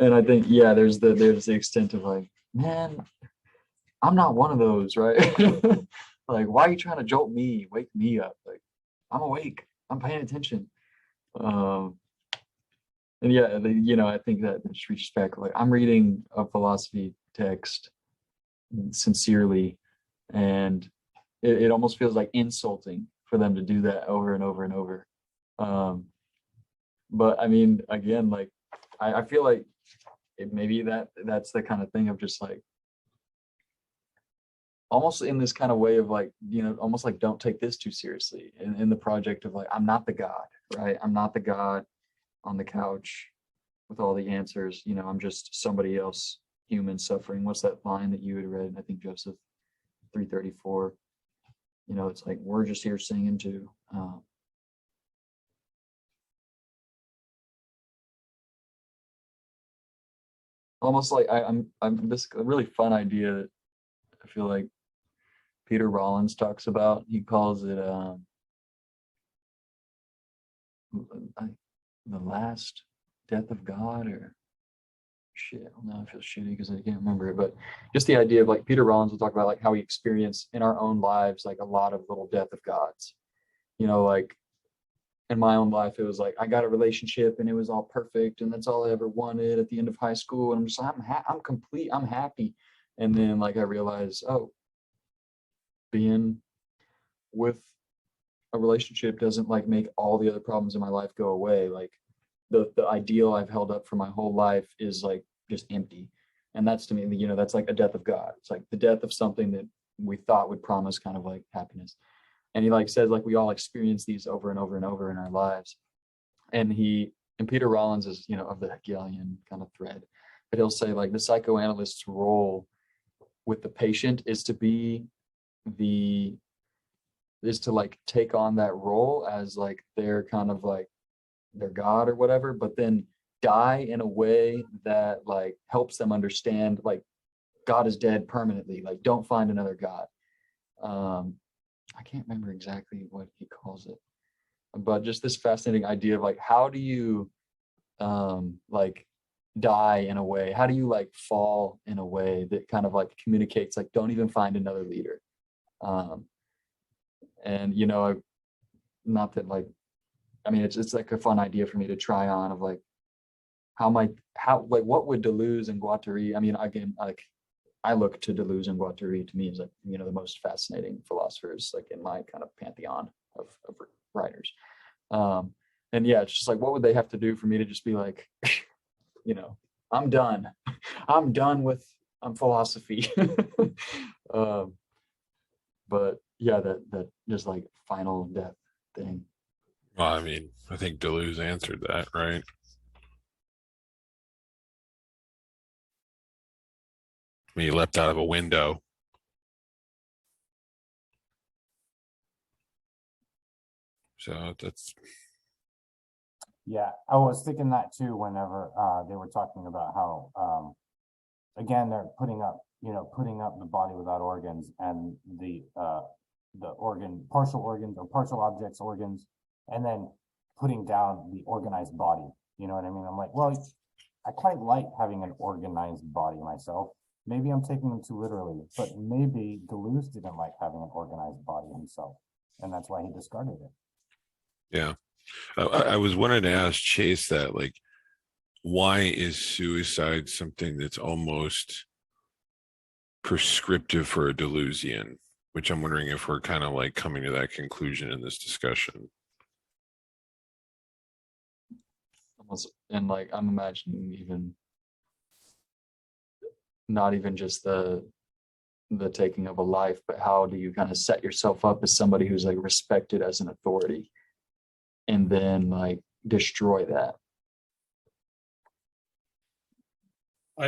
[SPEAKER 2] And I think, yeah, there's the extent of like, man, I'm not one of those, right? Like, why are you trying to jolt me? Wake me up. Like, I'm awake. I'm paying attention. And yeah, I think that just reaches back. Like, I'm reading a philosophy text sincerely, and it almost feels like insulting for them to do that over and over and over. But I mean, again, like, I feel like maybe that's the kind of thing of just like, almost in this kind of way of like, almost like, don't take this too seriously in the project of like, I'm not the God, right? I'm not the God on the couch with all the answers. I'm just somebody else, human suffering. What's that line that you had read? I think Joseph 3:34. It's like, we're just here singing too. Almost like I'm this a really fun idea that I feel like Peter Rollins talks about. He calls it the last death of God, or shit. Now I feel shitty because I can't remember it, but just the idea of like, Peter Rollins will talk about like how we experience in our own lives like a lot of little death of gods. Like in my own life, it was like I got a relationship and it was all perfect and that's all I ever wanted at the end of high school, and I'm just like, I'm complete, I'm happy. And then like I realized, oh, being with a relationship doesn't like make all the other problems in my life go away. Like the ideal I've held up for my whole life is like just empty. And that's, to me, that's like a death of God. It's like the death of something that we thought would promise kind of like happiness. And he like says like we all experience these over and over and over in our lives. And Peter Rollins is, of the Hegelian kind of thread, but he'll say like the psychoanalyst's role with the patient is to like take on that role as like their kind of like their God or whatever, but then die in a way that like helps them understand like God is dead permanently. Like, don't find another God. I can't remember exactly what he calls it, but just this fascinating idea of like, how do you like die in a way? How do you like fall in a way that kind of like communicates like, don't even find another leader? And not that like, I mean, it's like a fun idea for me to try on of like, what would Deleuze and Guattari, I mean, again, like I look to Deleuze and Guattari, to me, as like, the most fascinating philosophers, like in my kind of pantheon of writers. And yeah, it's just like, what would they have to do for me to just be like, I'm done. I'm done with philosophy. But yeah, that just like final death thing.
[SPEAKER 5] Well, I mean, I think Deleuze answered that, right? I mean, he leapt out of a window. So that's,
[SPEAKER 4] Yeah, I was thinking that too whenever they were talking about how again they're putting up the body without organs, and the partial organs or partial objects organs, and then putting down the organized body. You know what I mean? I'm like, well, I quite like having an organized body myself. Maybe I'm taking them too literally, but maybe Deleuze didn't like having an organized body himself, and that's why he discarded it.
[SPEAKER 5] yeah. I was wanting to ask Chase that, like, why is suicide something that's almost prescriptive for a Deleuzian? Which I'm wondering if we're kind of like coming to that conclusion in this discussion.
[SPEAKER 2] Almost, and like I'm imagining even not even just the taking of a life, but how do you kind of set yourself up as somebody who's like respected as an authority, and then like destroy that?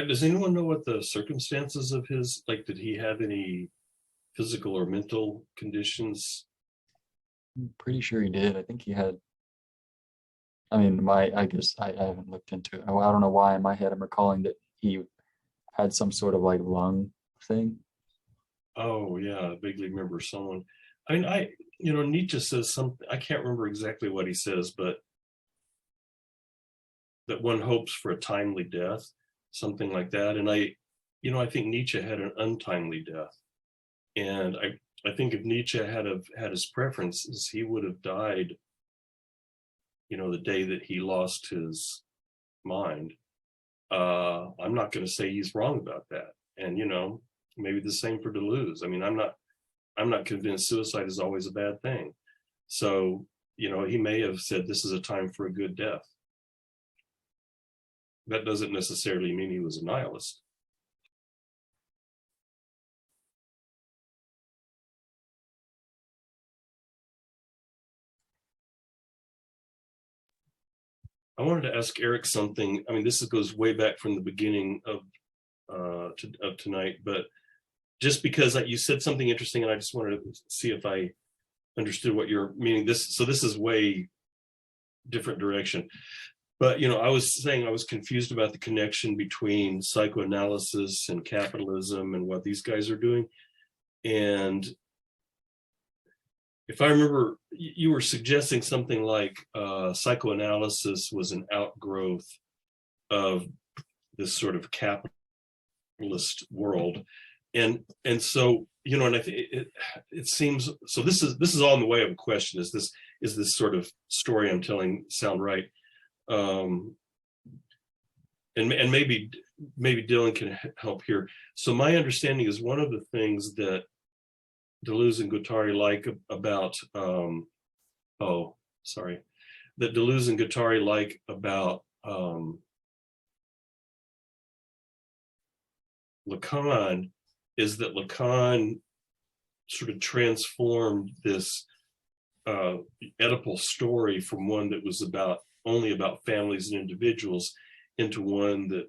[SPEAKER 1] Does anyone know what the circumstances of his, like, did he have any physical or mental conditions?
[SPEAKER 2] I'm pretty sure he did. I think he had, I mean, I guess I haven't looked into it. I don't know why in my head I'm recalling that he had some sort of like lung thing.
[SPEAKER 1] Oh yeah, I vaguely remember someone. I mean, Nietzsche says something, I can't remember exactly what he says, but that one hopes for a timely death, something like that. And I think Nietzsche had an untimely death. And I think if Nietzsche had his preferences, he would have died, the day that he lost his mind. I'm not going to say he's wrong about that. And, maybe the same for Deleuze. I mean, I'm not convinced suicide is always a bad thing. So, he may have said this is a time for a good death. That doesn't necessarily mean he was a nihilist. I wanted to ask Eric something. I mean, this goes way back from the beginning of tonight, but just because you said something interesting, and I just wanted to see if I understood what you're meaning. This is way different direction. But I was saying I was confused about the connection between psychoanalysis and capitalism and what these guys are doing. And if I remember, you were suggesting something like psychoanalysis was an outgrowth of this sort of capitalist world, and so and I think it seems so. This is all in the way of a question: is this sort of story I'm telling sound right? And maybe Dylan can help here. So my understanding is one of the things that Deleuze and Guattari like about that Deleuze and Guattari like about Lacan is that Lacan sort of transformed this Oedipal story from one that was only about families and individuals into one that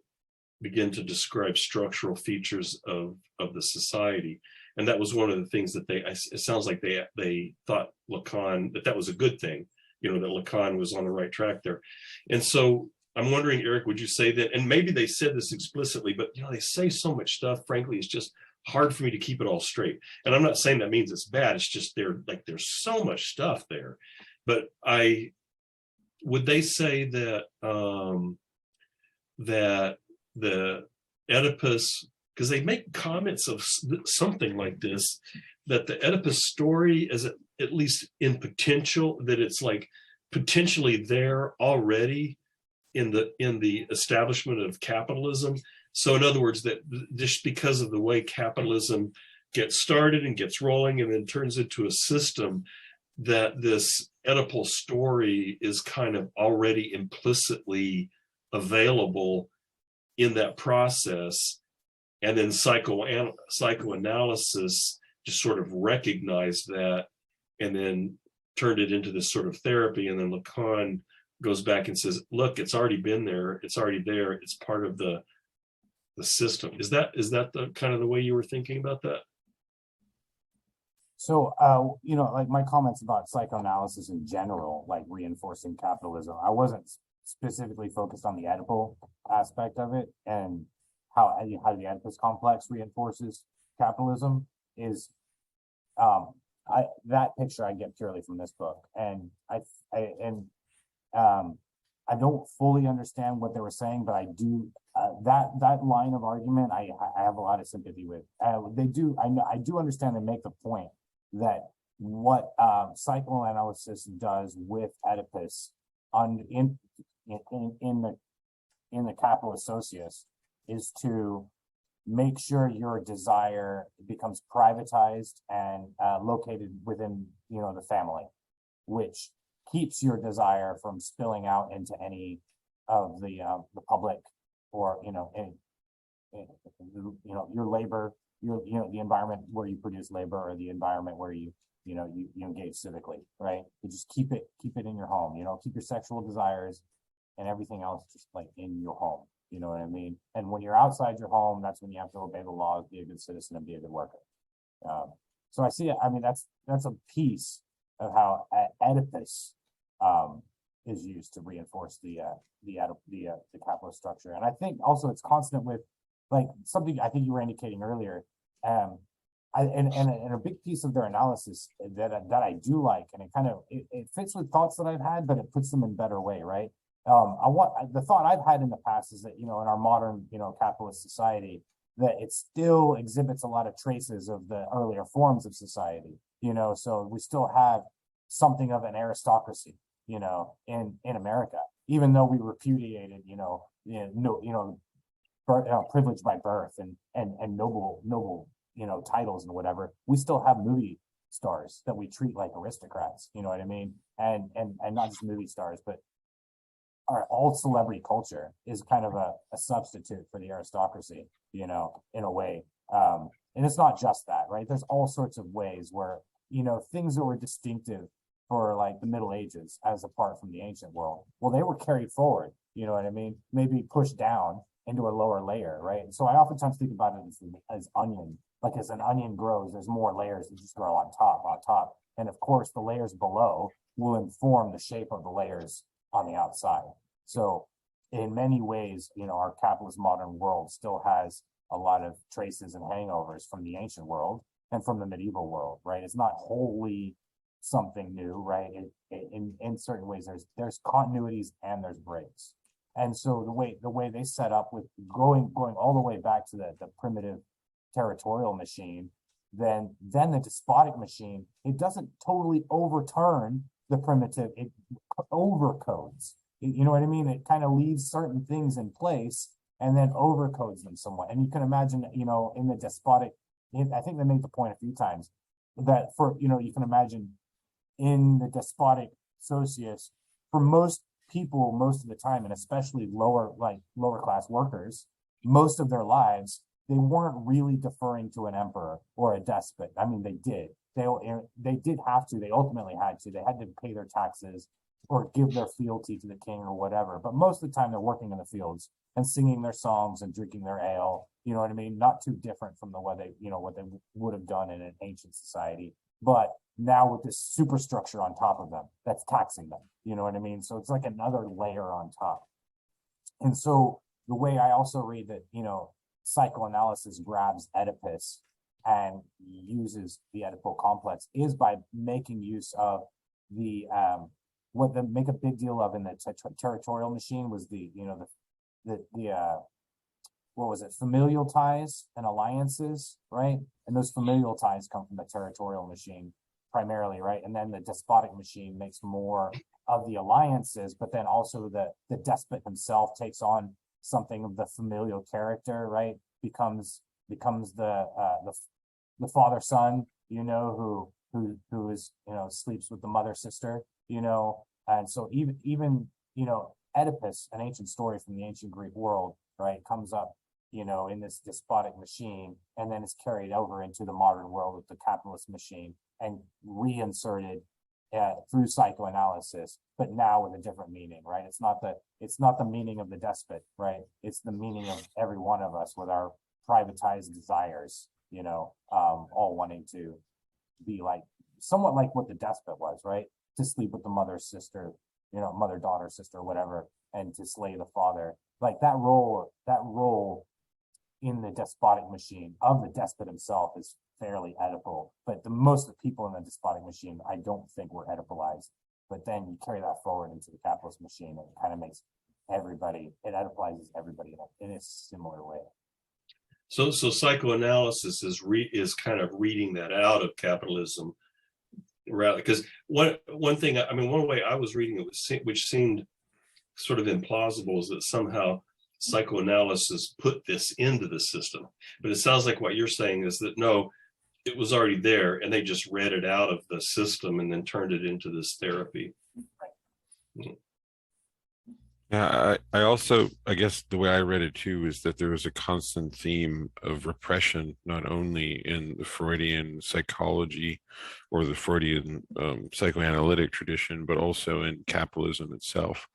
[SPEAKER 1] began to describe structural features of the society. And that was one of the things that it sounds like they thought Lacan, that was a good thing, that Lacan was on the right track there. And so I'm wondering, Eric, would you say that, and maybe they said this explicitly, but they say so much stuff, frankly, it's just hard for me to keep it all straight. And I'm not saying that means it's bad, it's just there's so much stuff there. But would they say that that the Oedipus, because they make comments of something like this, that the Oedipus story is at least in potential, that it's like potentially there already in the establishment of capitalism. So in other words, that just because of the way capitalism gets started and gets rolling and then turns into a system, that this Oedipal story is kind of already implicitly available in that process. And then psychoanalysis just sort of recognized that and then turned it into this sort of therapy. And then Lacan goes back and says, look, it's already been there. It's already there. It's part of the system. Is that the kind of the way you were thinking about that?
[SPEAKER 4] So, like my comments about psychoanalysis in general, like reinforcing capitalism, I wasn't specifically focused on the Oedipal aspect of it and how the Oedipus complex reinforces capitalism is, that picture I get purely from this book, and I don't fully understand what they were saying, but I do that line of argument I have a lot of sympathy with. I do understand they make the point that what psychoanalysis does with Oedipus in the capitalist socius is to make sure your desire becomes privatized and located within the family, which keeps your desire from spilling out into any of the public or your labor, the environment where you produce labor, or the environment where you engage civically, right? You just keep it in your home, keep your sexual desires and everything else just like in your home. You know what I mean? And when you're outside your home, that's when you have to obey the laws, be a good citizen, and be a good worker. So I see it. I mean, that's a piece of how Oedipus is used to reinforce the capitalist structure. And I think also it's consonant with like something I think you were indicating earlier. And a big piece of their analysis that I do like, and it fits with thoughts that I've had, but it puts them in better way, right? The thought I've had in the past is that in our modern capitalist society, that it still exhibits a lot of traces of the earlier forms of society, so we still have something of an aristocracy, in America, even though we repudiated, privilege by birth and noble, titles and whatever. We still have movie stars that we treat like aristocrats, you know what I mean? And not just movie stars, but all celebrity culture is kind of a substitute for the aristocracy, in a way. And it's not just that, right? There's all sorts of ways where, things that were distinctive for like the Middle Ages as apart from the ancient world, well, they were carried forward, you know what I mean? Maybe pushed down into a lower layer, right? And so I oftentimes think about it as onion. Like as an onion grows, there's more layers that just grow on top. And of course, the layers below will inform the shape of the layers on the outside. So in many ways, our capitalist modern world still has a lot of traces and hangovers from the ancient world and from the medieval world, right? It's not wholly something new, right? In certain ways, there's continuities and there's breaks. And so the way they set up with going all the way back to the primitive territorial machine, then the despotic machine, it doesn't totally overturn the primitive, it overcodes. You know what I mean? It kind of leaves certain things in place and then overcodes them somewhat. And you can imagine, in the despotic, I think they made the point a few times that you can imagine in the despotic socius, for most people, most of the time, and especially lower class workers, most of their lives, they weren't really deferring to an emperor or a despot. I mean, they did. They did have to. They ultimately had to. They had to pay their taxes or give their fealty to the king or whatever. But most of the time, they're working in the fields and singing their songs and drinking their ale. You know what I mean? Not too different from what they would have done in an ancient society. But now with this superstructure on top of them, that's taxing them. You know what I mean? So it's like another layer on top. And so the way I also read that, psychoanalysis grabs Oedipus and uses the Oedipal complex is by making use of the what they make a big deal of in the territorial machine was what was it, familial ties and alliances, right? And those familial ties come from the territorial machine primarily, right? And then the despotic machine makes more of the alliances, but then also the despot himself takes on something of the familial character, right? Becomes the father son, who is sleeps with the mother sister, and so even Oedipus, an ancient story from the ancient Greek world, right, comes up in this despotic machine, and then it's carried over into the modern world with the capitalist machine and reinserted through psychoanalysis, but now with a different meaning, right? It's not the meaning of the despot, right? It's the meaning of every one of us with our privatized desires, all wanting to be somewhat like what the despot was, right? To sleep with the mother's sister, mother, daughter, sister, whatever, and to slay the father. Like that role in the despotic machine of the despot himself is fairly Oedipal, but most of the people in the despotic machine, I don't think were Oedipalized. But then you carry that forward into the capitalist machine, and it kind of makes it Oedipalizes everybody in a similar way.
[SPEAKER 1] So psychoanalysis is kind of reading that out of capitalism, rather, because one way I was reading it, which seemed sort of implausible, is that somehow psychoanalysis put this into the system. But it sounds like what you're saying is that no, it was already there, and they just read it out of the system and then turned it into this therapy.
[SPEAKER 5] Yeah, I also, I guess the way I read it too is that there was a constant theme of repression, not only in the Freudian psychology or the Freudian psychoanalytic tradition, but also in capitalism itself.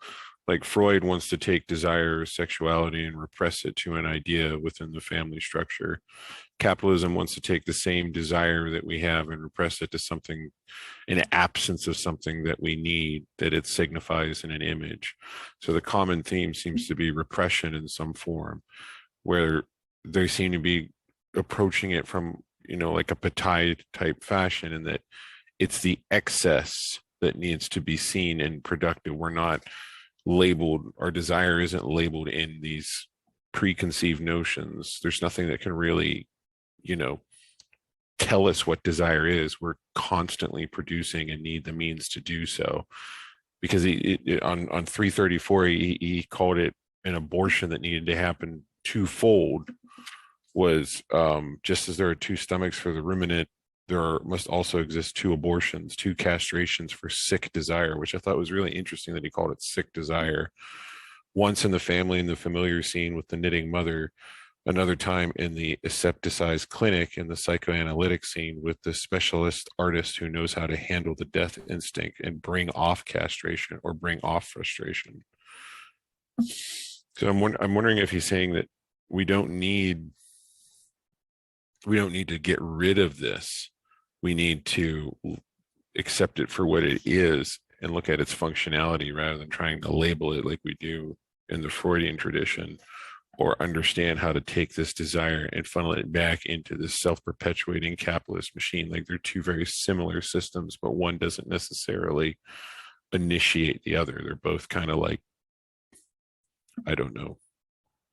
[SPEAKER 5] Like Freud wants to take desire or sexuality and repress it to an idea within the family structure. Capitalism wants to take the same desire that we have and repress it to something, an absence of something that we need, that it signifies in an image. So the common theme seems to be repression in some form, where they seem to be approaching it from, like a Bataille type fashion, and that it's the excess that needs to be seen and productive. We're not labeled, our desire isn't labeled in these preconceived notions. There's nothing that can really, tell us what desire is. We're constantly producing and need the means to do so. Because on 334, he called it an abortion that needed to happen twofold. Was just as there are two stomachs for the ruminant, there must also exist two abortions, two castrations for sick desire, which I thought was really interesting that he called it sick desire. Once in the family in the familiar scene with the knitting mother, another time in the asepticized clinic in the psychoanalytic scene with the specialist artist who knows how to handle the death instinct and bring off castration or bring off frustration. So I'm wondering if he's saying that we don't need to get rid of this. We need to accept it for what it is and look at its functionality rather than trying to label it like we do in the Freudian tradition, or understand how to take this desire and funnel it back into this self-perpetuating capitalist machine. Like they're two very similar systems, but one doesn't necessarily initiate the other. They're both kind of like, I don't know,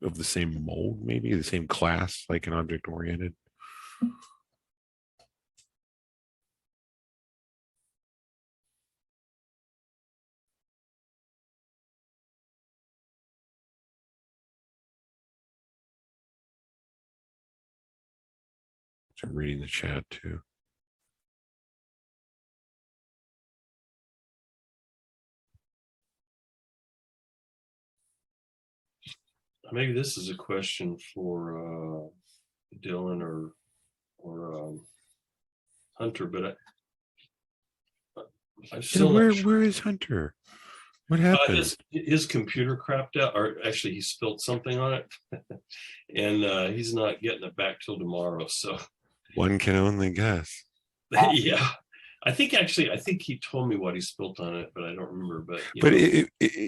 [SPEAKER 5] of the same mold, maybe the same class, like an object-oriented. I'm reading the chat too.
[SPEAKER 1] Maybe this is a question for Dylan or Hunter, but I'm still not sure.
[SPEAKER 5] Where is Hunter? What happened?
[SPEAKER 1] His computer crapped out, or actually he spilled something on it, and he's not getting it back till tomorrow. So
[SPEAKER 5] one can only guess.
[SPEAKER 1] Yeah, I think he told me what he spilled on it, but I don't remember. But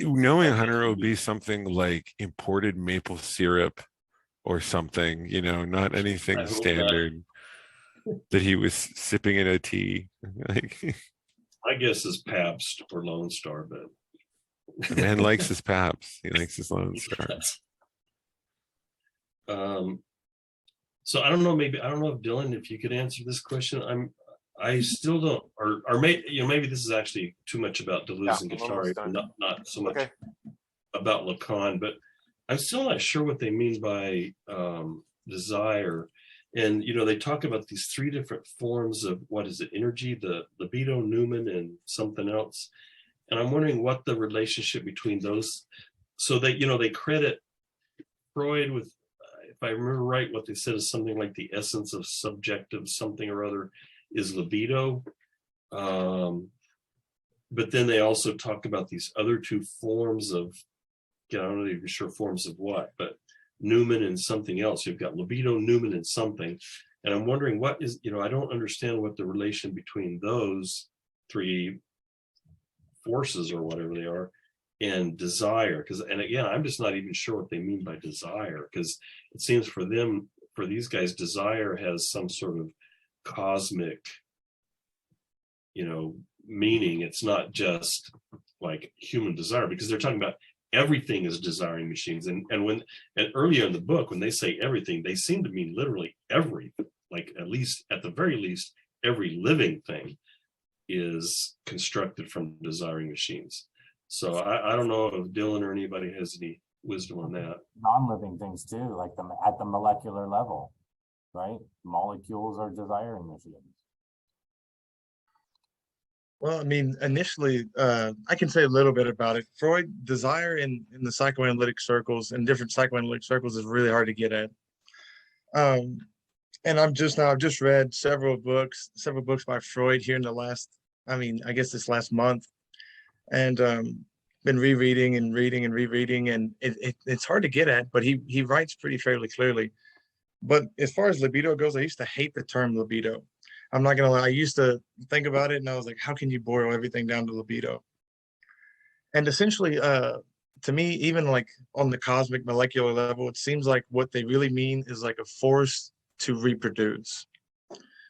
[SPEAKER 5] knowing Hunter will be something like imported maple syrup or something, not anything standard that he was sipping in a tea. Like,
[SPEAKER 1] I guess it's Pabst or Lone Star, but
[SPEAKER 5] the man likes his Pabst. He likes his Lone Star.
[SPEAKER 1] So I don't know. Maybe I don't know if Dylan, if you could answer this question. I still don't, or maybe this is actually too much about Deleuze and Guattari, not so much about Lacan, but I'm still not sure what they mean by desire. And they talk about these three different forms of what is it? Energy, the libido, Newman, and something else. And I'm wondering what the relationship between those. So that they credit Freud with, if I remember right, what they said is something like the essence of subjective something or other is libido. But then they also talk about these other two forms of, I'm not even sure forms of what, but Newman and something else. You've got libido, Newman, and something. And I'm wondering what is, I don't understand what the relation between those three forces or whatever they are and desire. And again, I'm just not even sure what they mean by desire, because it seems for these guys, desire has some sort of cosmic, meaning. It's not just like human desire, because they're talking about everything is desiring machines. And earlier in the book, when they say everything, they seem to mean literally everything, like at the very least, every living thing is constructed from desiring machines. So I don't know if Dylan or anybody has any wisdom on that.
[SPEAKER 4] Non-living things too, like at the molecular level, right? Molecules are desiring machines.
[SPEAKER 6] Well, I mean, initially, I can say a little bit about it. Freud, desire in the psychoanalytic circles, in different psychoanalytic circles, is really hard to get at. And I've just read several books by Freud here in the last, I guess this last month, and been rereading and reading and rereading, and it's hard to get at, but he writes pretty fairly clearly. But as far as libido goes, I used to hate the term libido. I'm not gonna lie, I used to think about it and I was like, how can you boil everything down to libido? And essentially, to me, even like on the cosmic molecular level, it seems like what they really mean is like a force to reproduce,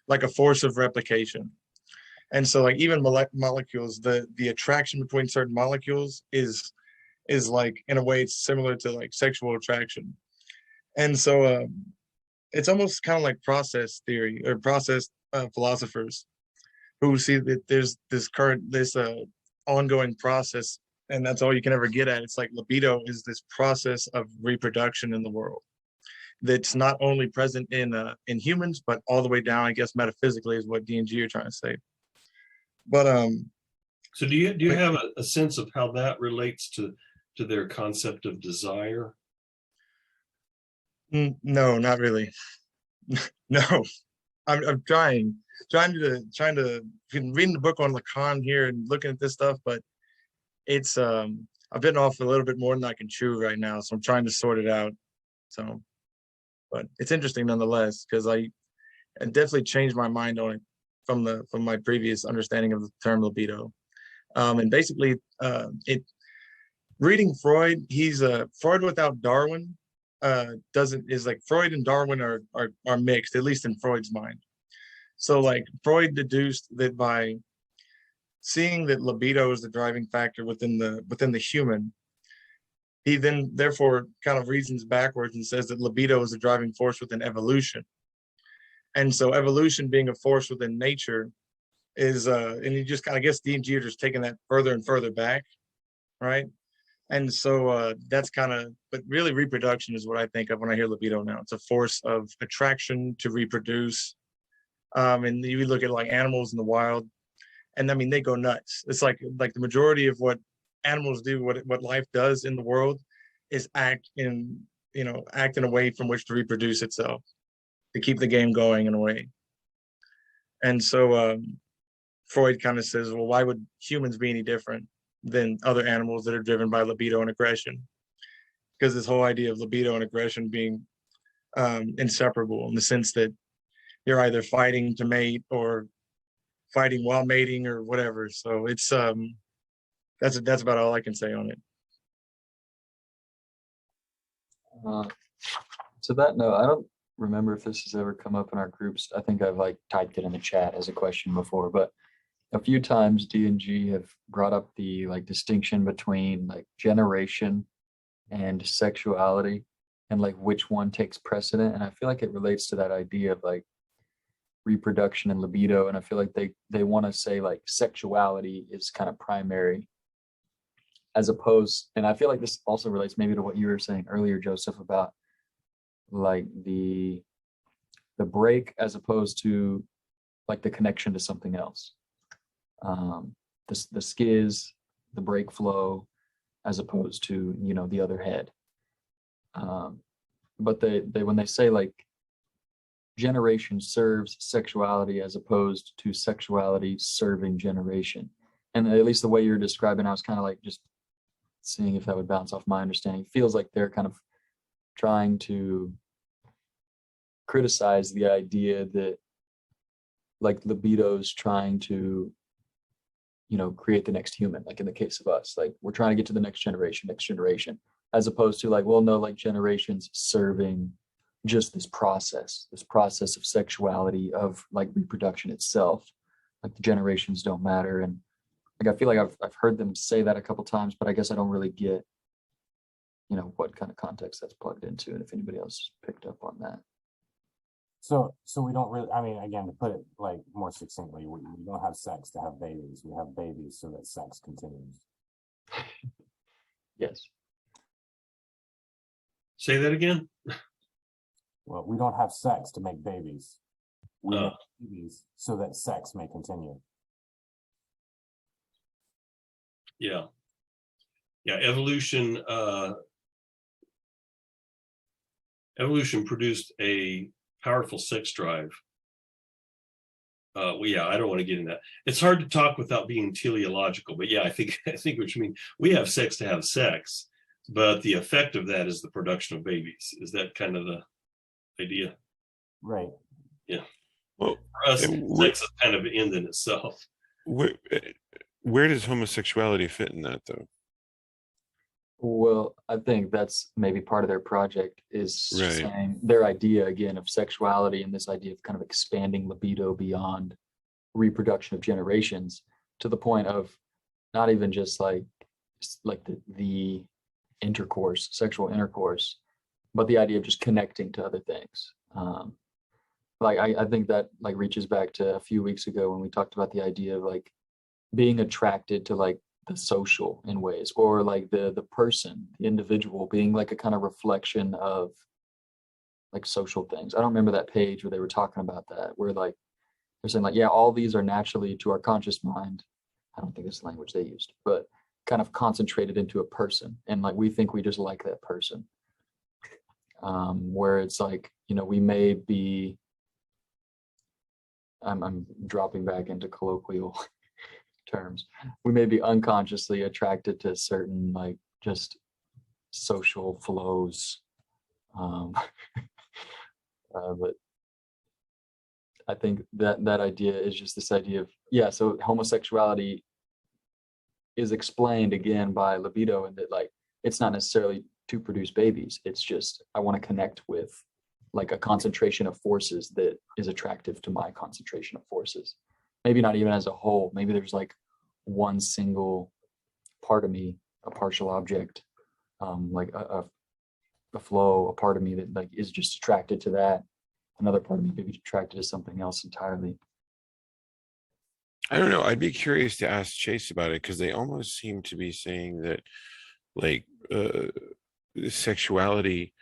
[SPEAKER 6] like a force of replication. And so like even molecules, the attraction between certain molecules is like, in a way, it's similar to like sexual attraction. And so it's almost kind of like process theory or process philosophers who see that there's this ongoing process, and that's all you can ever get at. It's like libido is this process of reproduction in the world that's not only present in humans, but all the way down, I guess, metaphysically is what D&G are trying to say. But
[SPEAKER 1] So do you have a sense of how that relates to their concept of desire?
[SPEAKER 6] no, not really. No, I'm trying to reading the book on Lacan here and looking at this stuff, but it's I've bitten off a little bit more than I can chew right now, so I'm trying to sort it out. So, but it's interesting nonetheless because I definitely changed my mind on it from my previous understanding of the term libido. And basically, it reading Freud, he's Freud without Darwin is like Freud and Darwin are mixed, at least in Freud's mind. So like Freud deduced that by seeing that libido is the driving factor within the human, he then therefore kind of reasons backwards and says that libido is a driving force within evolution. And so evolution being a force within nature is and you just kind of, I guess D&G are just taking that further and further back, right? And so that's kind of, but really reproduction is what I think of when I hear libido now. It's a force of attraction to reproduce. And you look at like animals in the wild, and I mean, they go nuts. It's like the majority of what animals do, what life does in the world is act in a way from which to reproduce itself, to keep the game going in a way. And so Freud kind of says, well, why would humans be any different than other animals that are driven by libido and aggression? Because this whole idea of libido and aggression being inseparable, in the sense that you're either fighting to mate or fighting while mating or whatever. So it's that's about all I can say on it.
[SPEAKER 2] To that note, I don't remember if this has ever come up in our groups. I think I've like typed it in the chat as a question before, but a few times D&G have brought up the like distinction between like generation and sexuality and like which one takes precedent. And I feel like it relates to that idea of like reproduction and libido. And I feel like they want to say like sexuality is kind of primary as opposed, and I feel like this also relates maybe to what you were saying earlier, Joseph, about like the break as opposed to like the connection to something else. The skiz, the break flow, as opposed to, the other head. But they when they say like generation serves sexuality as opposed to sexuality serving generation, and at least the way you're describing, I was kind of like just seeing if that would bounce off my understanding. Feels like they're kind of trying to criticize the idea that like libido's trying to create the next human, like in the case of us, like we're trying to get to the next generation, as opposed to like, well, no, like generations serving just this process of sexuality, of like reproduction itself. Like the generations don't matter. And like I feel like I've heard them say that a couple times, but I guess I don't really get what kind of context that's plugged into, and if anybody else picked up on that.
[SPEAKER 4] So we don't really, I mean, again, to put it like more succinctly, we don't have sex to have babies. We have babies so that sex continues.
[SPEAKER 2] Yes.
[SPEAKER 1] Say that again.
[SPEAKER 4] Well, we don't have sex to make babies. We make babies so that sex may continue.
[SPEAKER 1] Yeah. Evolution produced a powerful sex drive. I don't want to get into that. It's hard to talk without being teleological, but yeah, I think what you mean. We have sex to have sex, but the effect of that is the production of babies. Is that kind of the idea?
[SPEAKER 4] Right.
[SPEAKER 1] Yeah.
[SPEAKER 5] Well,
[SPEAKER 1] for us, sex is kind of an end in itself.
[SPEAKER 5] Where does homosexuality fit in that, though?
[SPEAKER 2] Well, I think that's maybe part of their project is
[SPEAKER 5] Right.
[SPEAKER 2] saying their idea again of sexuality and this idea of kind of expanding libido beyond reproduction of generations to the point of not even just like the intercourse, sexual intercourse, but the idea of just connecting to other things. Like I think that like reaches back to a few weeks ago when we talked about the idea of like being attracted to like the social in ways, or like the person, the individual being like a kind of reflection of like social things. I don't remember that page where they were talking about that, where like they're saying like, yeah, all these are naturally to our conscious mind. I don't think it's the language they used, but kind of concentrated into a person. And like, we think we just like that person. Where it's like, you know, we may be, I'm dropping back into colloquial terms. We may be unconsciously attracted to certain like just social flows. But I think that idea is just this idea of, yeah, so homosexuality is explained again by libido, and that like it's not necessarily to produce babies. It's just I want to connect with like a concentration of forces that is attractive to my concentration of forces. Maybe not even as a whole. Maybe there's like one single part of me, a partial object, like a flow, a part of me that like is just attracted to that. Another part of me maybe attracted to something else entirely.
[SPEAKER 5] I don't know. I'd be curious to ask Chase about it, because they almost seem to be saying that like sexuality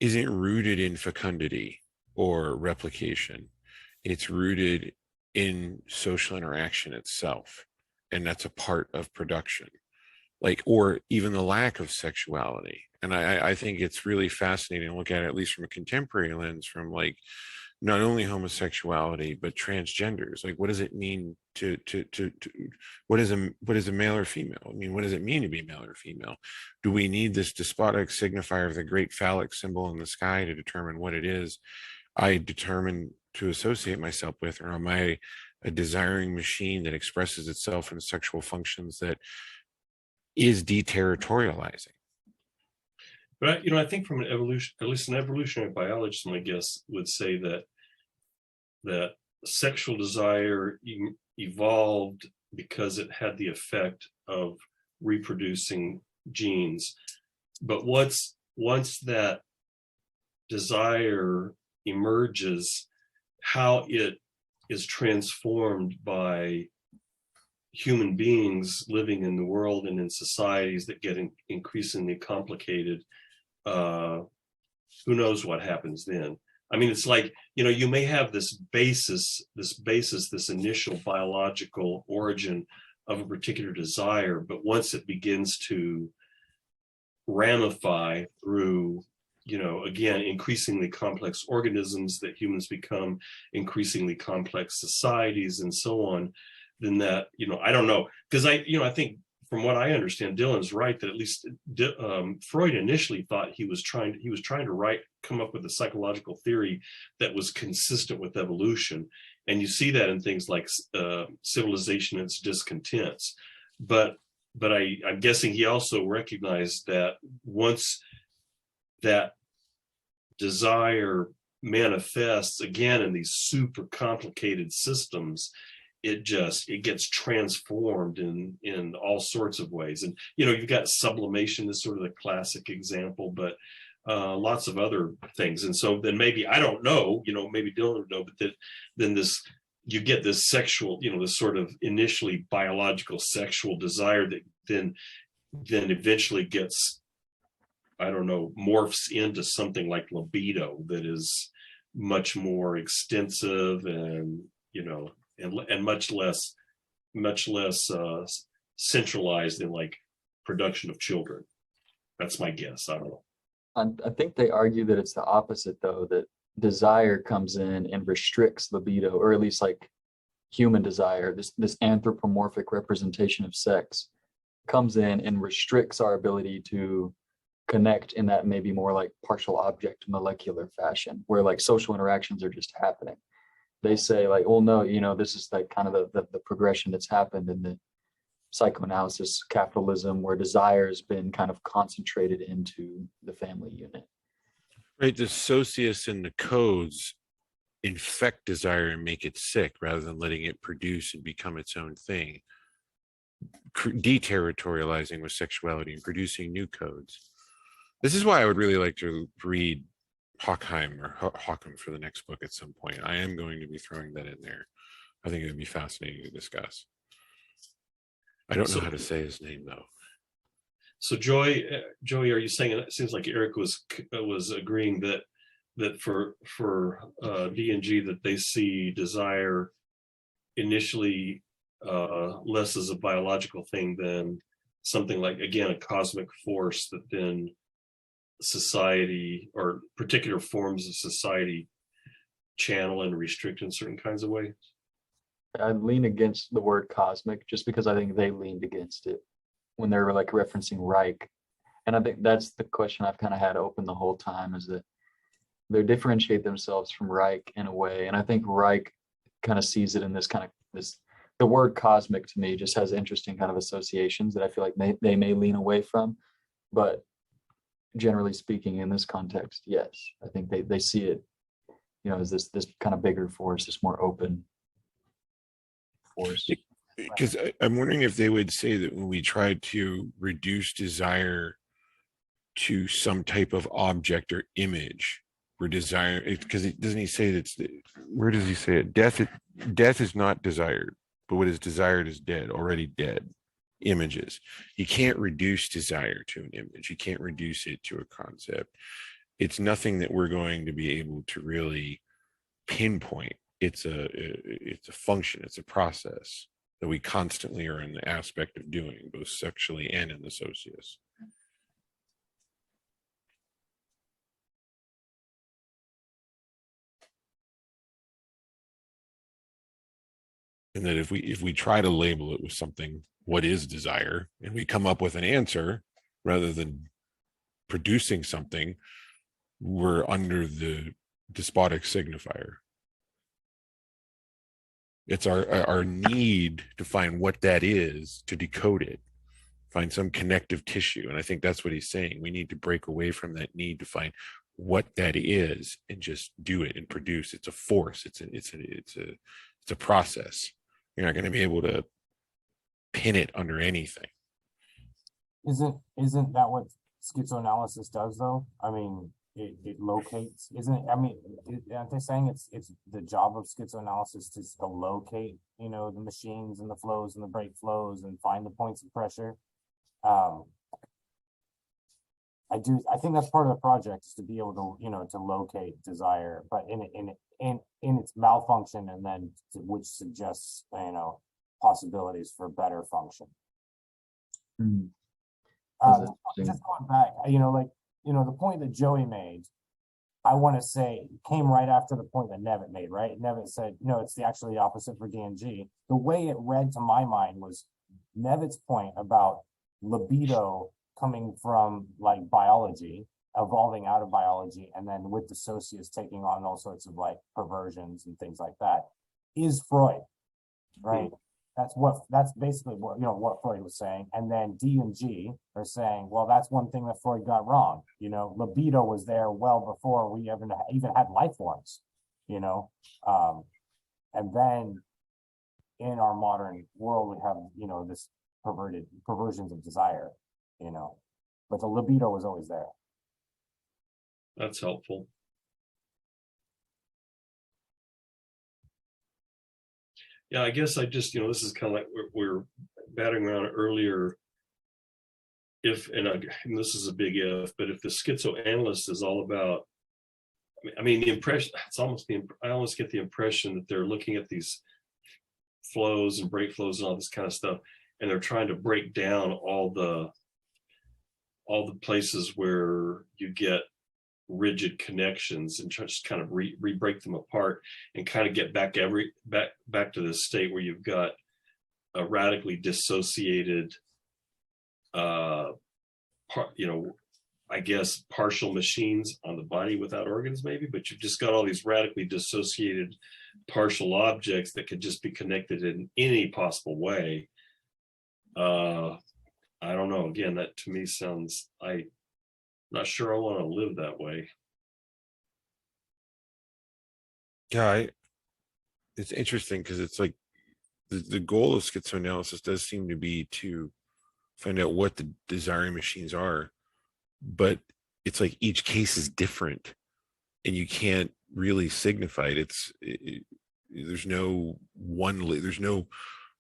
[SPEAKER 5] isn't rooted in fecundity or replication. It's rooted in social interaction itself. And that's a part of production, like, or even the lack of sexuality. And I think it's really fascinating to look at it, at least from a contemporary lens, from like not only homosexuality, but transgenders. Like, what does it mean to what is a male or female? I mean, what does it mean to be male or female? Do we need this despotic signifier of the great phallic symbol in the sky to determine what it is I determine to associate myself with? Or am I a desiring machine that expresses itself in sexual functions that is deterritorializing?
[SPEAKER 1] But I think from an evolution, at least an evolutionary biologist, my guess would say that sexual desire evolved because it had the effect of reproducing genes. But once that desire emerges, how it is transformed by human beings living in the world and in societies that get increasingly complicated, who knows what happens then? I mean, it's like, you may have this initial biological origin of a particular desire, but once it begins to ramify through, again, increasingly complex organisms that humans become, increasingly complex societies and so on, then that, I don't know, because I think from what I understand, Dylan's right that at least Freud initially thought he was trying to come up with a psychological theory that was consistent with evolution, and you see that in things like civilization and its discontents. But I'm guessing he also recognized that once that desire manifests again in these super complicated systems, it gets transformed in all sorts of ways. And you've got sublimation is sort of the classic example, but lots of other things. And so then maybe, I don't know, maybe Dylan would know, but then you get this sexual, this sort of initially biological sexual desire that then eventually gets, I don't know, morphs into something like libido that is much more extensive and, and much less centralized in like production of children. That's my guess. I don't know.
[SPEAKER 2] I think they argue that it's the opposite, though, that desire comes in and restricts libido, or at least like human desire, this anthropomorphic representation of sex comes in and restricts our ability to connect in that maybe more like partial object molecular fashion, where like social interactions are just happening. They say like, well, no, this is like kind of the progression that's happened in the psychoanalysis capitalism, where desire has been kind of concentrated into the family unit.
[SPEAKER 5] Right. The socius and the codes infect desire and make it sick rather than letting it produce and become its own thing. Deterritorializing with sexuality and producing new codes. This is why I would really like to read Hockheim or Hockham for the next book at some point. I am going to be throwing that in there. I think it would be fascinating to discuss. I don't know how to say his name though.
[SPEAKER 1] So Joey, are you saying it seems like Eric was agreeing that for D&G that they see desire initially less as a biological thing than something like, again, a cosmic force that then society or particular forms of society channel and restrict in certain kinds of ways?
[SPEAKER 2] I lean against the word cosmic just because I think they leaned against it when they were like referencing Reich. And I think that's the question I've kind of had open the whole time, is that they differentiate themselves from Reich in a way. And I think Reich kind of sees it in this kind of the word cosmic to me just has interesting kind of associations that I feel like they may lean away from. But generally speaking, in this context, yes, I think they see it, as this kind of bigger force, this more open force.
[SPEAKER 5] Because I'm wondering if they would say that when we tried to reduce desire to some type of object or image, we're desire, because doesn't he say that's where does he say it? Death is not desired, but what is desired is dead, already dead. Images. You can't reduce desire to an image. You can't reduce it to a concept. It's nothing that we're going to be able to really pinpoint. It's a function. It's a process that we constantly are in the aspect of doing, both sexually and in the socius. And that if we try to label it with something, what is desire, and we come up with an answer rather than producing something, we're under the despotic signifier. It's our need to find what that is, to decode it, find some connective tissue. And I think that's what he's saying. We need to break away from that need to find what that is and just do it and produce. It's a force. It's a process. You're not going to be able to pin it under anything.
[SPEAKER 4] Isn't that what schizoanalysis does though? I mean, it locates, isn't it? I mean, aren't they saying it's the job of schizoanalysis to locate, the machines and the flows and the break flows and find the points of pressure? I think that's part of the project, is to be able to, to locate desire, but in its malfunction, and then which suggests, possibilities for better function. Just going back, the point that Joey made, I want to say came right after the point that Nevitt made, right? Nevitt said, no, it's actually the opposite for D&G. The way it read to my mind was Nevitt's point about libido coming from like biology, evolving out of biology, and then with the socius taking on all sorts of like perversions and things like that, is Freud, right? That's basically what Freud was saying. And then D&G are saying, well, that's one thing that Freud got wrong. Libido was there well before we even had life forms, and then in our modern world, we have, this perversions of desire, but the libido was always there.
[SPEAKER 1] That's helpful. Yeah, I guess I just, this is kind of like we're batting around earlier. And this is a big if, but if the schizoanalyst is all about, I mean, the impression, I almost get the impression that they're looking at these flows and break flows and all this kind of stuff, and they're trying to break down all the places where you get rigid connections and just kind of re-break them apart and kind of get back to this state where you've got a radically dissociated I guess partial machines on the body without organs maybe, but you've just got all these radically dissociated partial objects that could just be connected in any possible way. I don't know, again, that to me sounds, I'm not sure I want to live that way.
[SPEAKER 5] Yeah, it's interesting because it's like the goal of schizoanalysis does seem to be to find out what the desiring machines are, but it's like each case is different, and you can't really signify it. There's no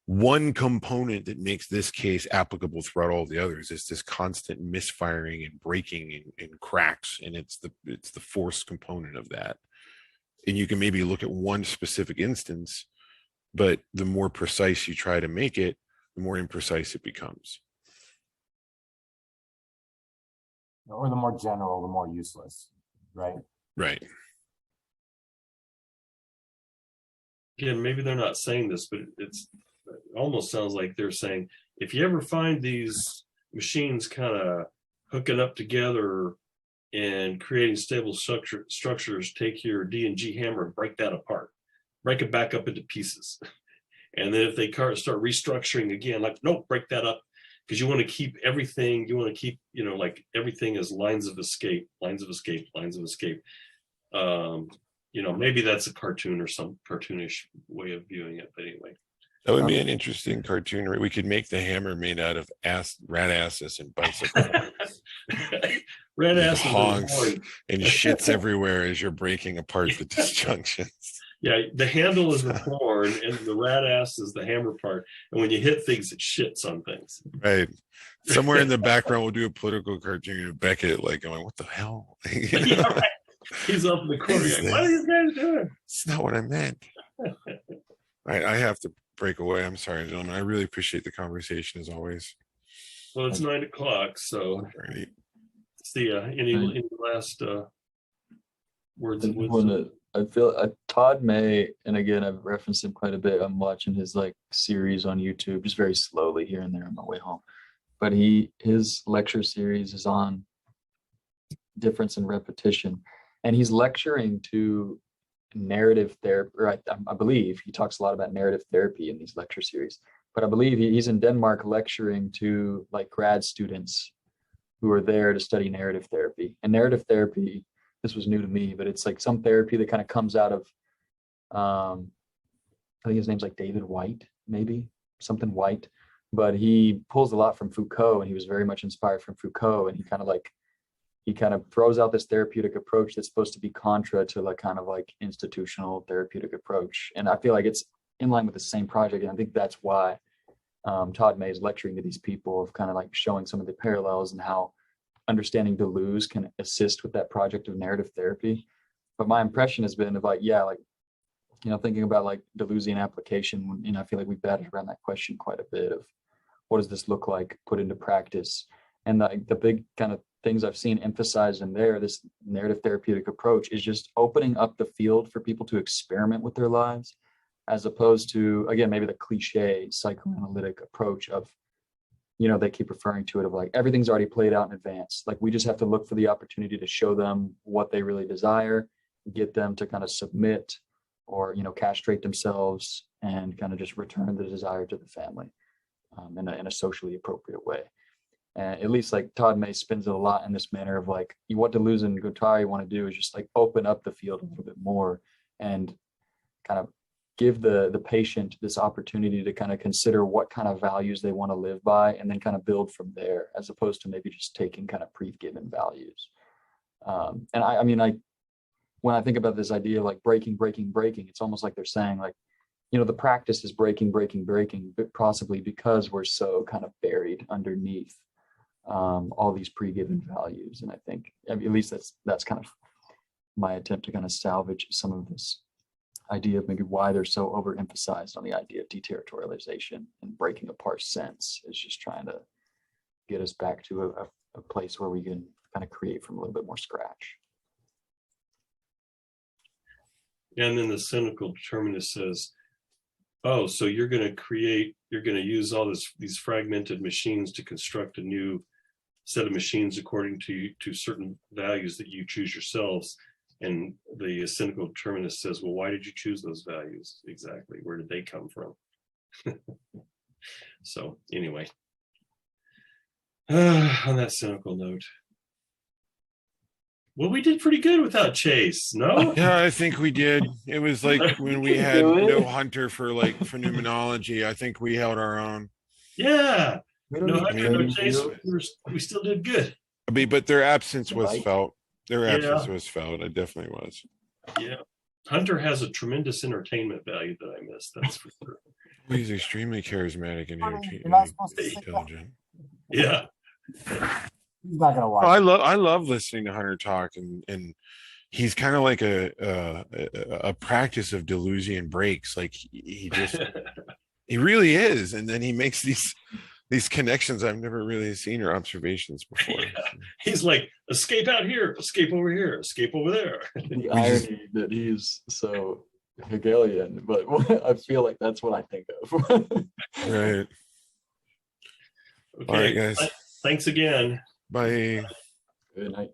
[SPEAKER 5] one component that makes this case applicable throughout all the others. It's this constant misfiring and breaking and cracks, and it's the force component of that. And you can maybe look at one specific instance, but the more precise you try to make it, the more imprecise it becomes.
[SPEAKER 4] Or the more general, the more useless, right?
[SPEAKER 5] Right.
[SPEAKER 1] Again, maybe they're not saying this, but it almost sounds like they're saying, if you ever find these machines kind of hooking up together and creating stable structures, take your D&G hammer and break that apart, break it back up into pieces. And then if they start restructuring again, like, nope, break that up, because you want to keep everything, you want to keep, like everything as lines of escape, lines of escape, lines of escape. Maybe that's a cartoon or some cartoonish way of viewing it, but anyway.
[SPEAKER 5] That would be an interesting cartoon. Right? We could make the hammer made out of rat asses and bicycle.
[SPEAKER 1] Rat asses
[SPEAKER 5] honks and shits everywhere as you're breaking apart the disjunctions.
[SPEAKER 1] Yeah, the handle is the horn and the rat ass is the hammer part. And when you hit things, it shits on things.
[SPEAKER 5] Right. Somewhere in the background, we'll do a political cartoon of Beckett, like going, what the hell?
[SPEAKER 1] Yeah, right. He's up in the corner. Like, what are these guys doing?
[SPEAKER 5] It's not what I meant. Right. I have to break away. I'm sorry, gentlemen. I really appreciate the conversation as always.
[SPEAKER 1] Well, it's 9 o'clock, so
[SPEAKER 5] Right.
[SPEAKER 1] see any last words of wisdom?
[SPEAKER 2] I feel Todd May, and again, I've referenced him quite a bit. I'm watching his series on YouTube, just very slowly here and there on my way home. But his lecture series is on difference in repetition, and he's lecturing to narrative therapy. Or I believe he talks a lot about narrative therapy in these lecture series. But I believe he's in Denmark lecturing to grad students who are there to study narrative therapy. And narrative therapy, this was new to me, but it's some therapy that kind of comes out of, I think his name's David White, maybe something White, but he pulls a lot from Foucault, and he was very much inspired from Foucault. And he kind of throws out this therapeutic approach that's supposed to be contra to institutional therapeutic approach. And I feel like it's in line with the same project. And I think that's why Todd May is lecturing to these people, of kind of showing some of the parallels and how understanding Deleuze can assist with that project of narrative therapy. But my impression has been of thinking about Deleuzean application, and I feel like we've batted around that question quite a bit of what does this look like put into practice. And the big kind of things I've seen emphasized in there, this narrative therapeutic approach, is just opening up the field for people to experiment with their lives, as opposed to, again, maybe the cliche psychoanalytic approach of, they keep referring to it of everything's already played out in advance. We just have to look for the opportunity to show them what they really desire, get them to kind of submit or, castrate themselves, and kind of just return the desire to the family in a socially appropriate way. And at least Todd May spins it a lot in this manner of what Deleuze and Guattari want to do is just open up the field a little bit more and kind of give the patient this opportunity to kind of consider what kind of values they want to live by, and then kind of build from there, as opposed to maybe just taking kind of pre-given values. And I mean, when I think about this idea of breaking, it's almost like they're saying the practice is breaking, but possibly because we're so kind of buried underneath all these pre-given values. And I think, at least that's kind of my attempt to kind of salvage some of this idea of maybe why they're so overemphasized on the idea of deterritorialization and breaking apart sense, is just trying to get us back to a place where we can kind of create from a little bit more scratch.
[SPEAKER 1] And then the cynical determinist says, oh, so you're going to use all these fragmented machines to construct a new set of machines according to certain values that you choose yourselves. And the cynical determinist says, well, why did you choose those values exactly? Where did they come from? So anyway, on that cynical note, well, we did pretty good without Chase, no?
[SPEAKER 5] Yeah, I think we did. It was when we had no Hunter for phenomenology. I think we held our own.
[SPEAKER 1] Yeah.
[SPEAKER 2] We don't
[SPEAKER 1] No
[SPEAKER 2] need
[SPEAKER 1] Hunter, no
[SPEAKER 2] training
[SPEAKER 1] Chase,
[SPEAKER 2] wheels.
[SPEAKER 1] we still did good.
[SPEAKER 5] I mean, but their absence was
[SPEAKER 2] Right.
[SPEAKER 5] felt. Their
[SPEAKER 1] Yeah.
[SPEAKER 5] absence was felt. It definitely was.
[SPEAKER 1] Yeah. Hunter has a tremendous entertainment value that I missed. That's for sure.
[SPEAKER 5] He's extremely charismatic and
[SPEAKER 4] You're not supposed to say that.
[SPEAKER 5] intelligent.
[SPEAKER 1] Yeah.
[SPEAKER 4] He's not gonna
[SPEAKER 5] Oh,
[SPEAKER 4] watch.
[SPEAKER 5] I love listening to Hunter talk, and he's kind of like a practice of Deleuzian breaks. Like he just he really is, and then he makes these connections I've never really seen or observations before.
[SPEAKER 1] Yeah. He's like, escape out here, escape over here, escape over there.
[SPEAKER 2] The irony that he's so Hegelian, but I feel like that's what I think of.
[SPEAKER 5] Right.
[SPEAKER 1] Okay.
[SPEAKER 5] All right, guys.
[SPEAKER 1] Thanks again.
[SPEAKER 5] Bye.
[SPEAKER 2] Good night.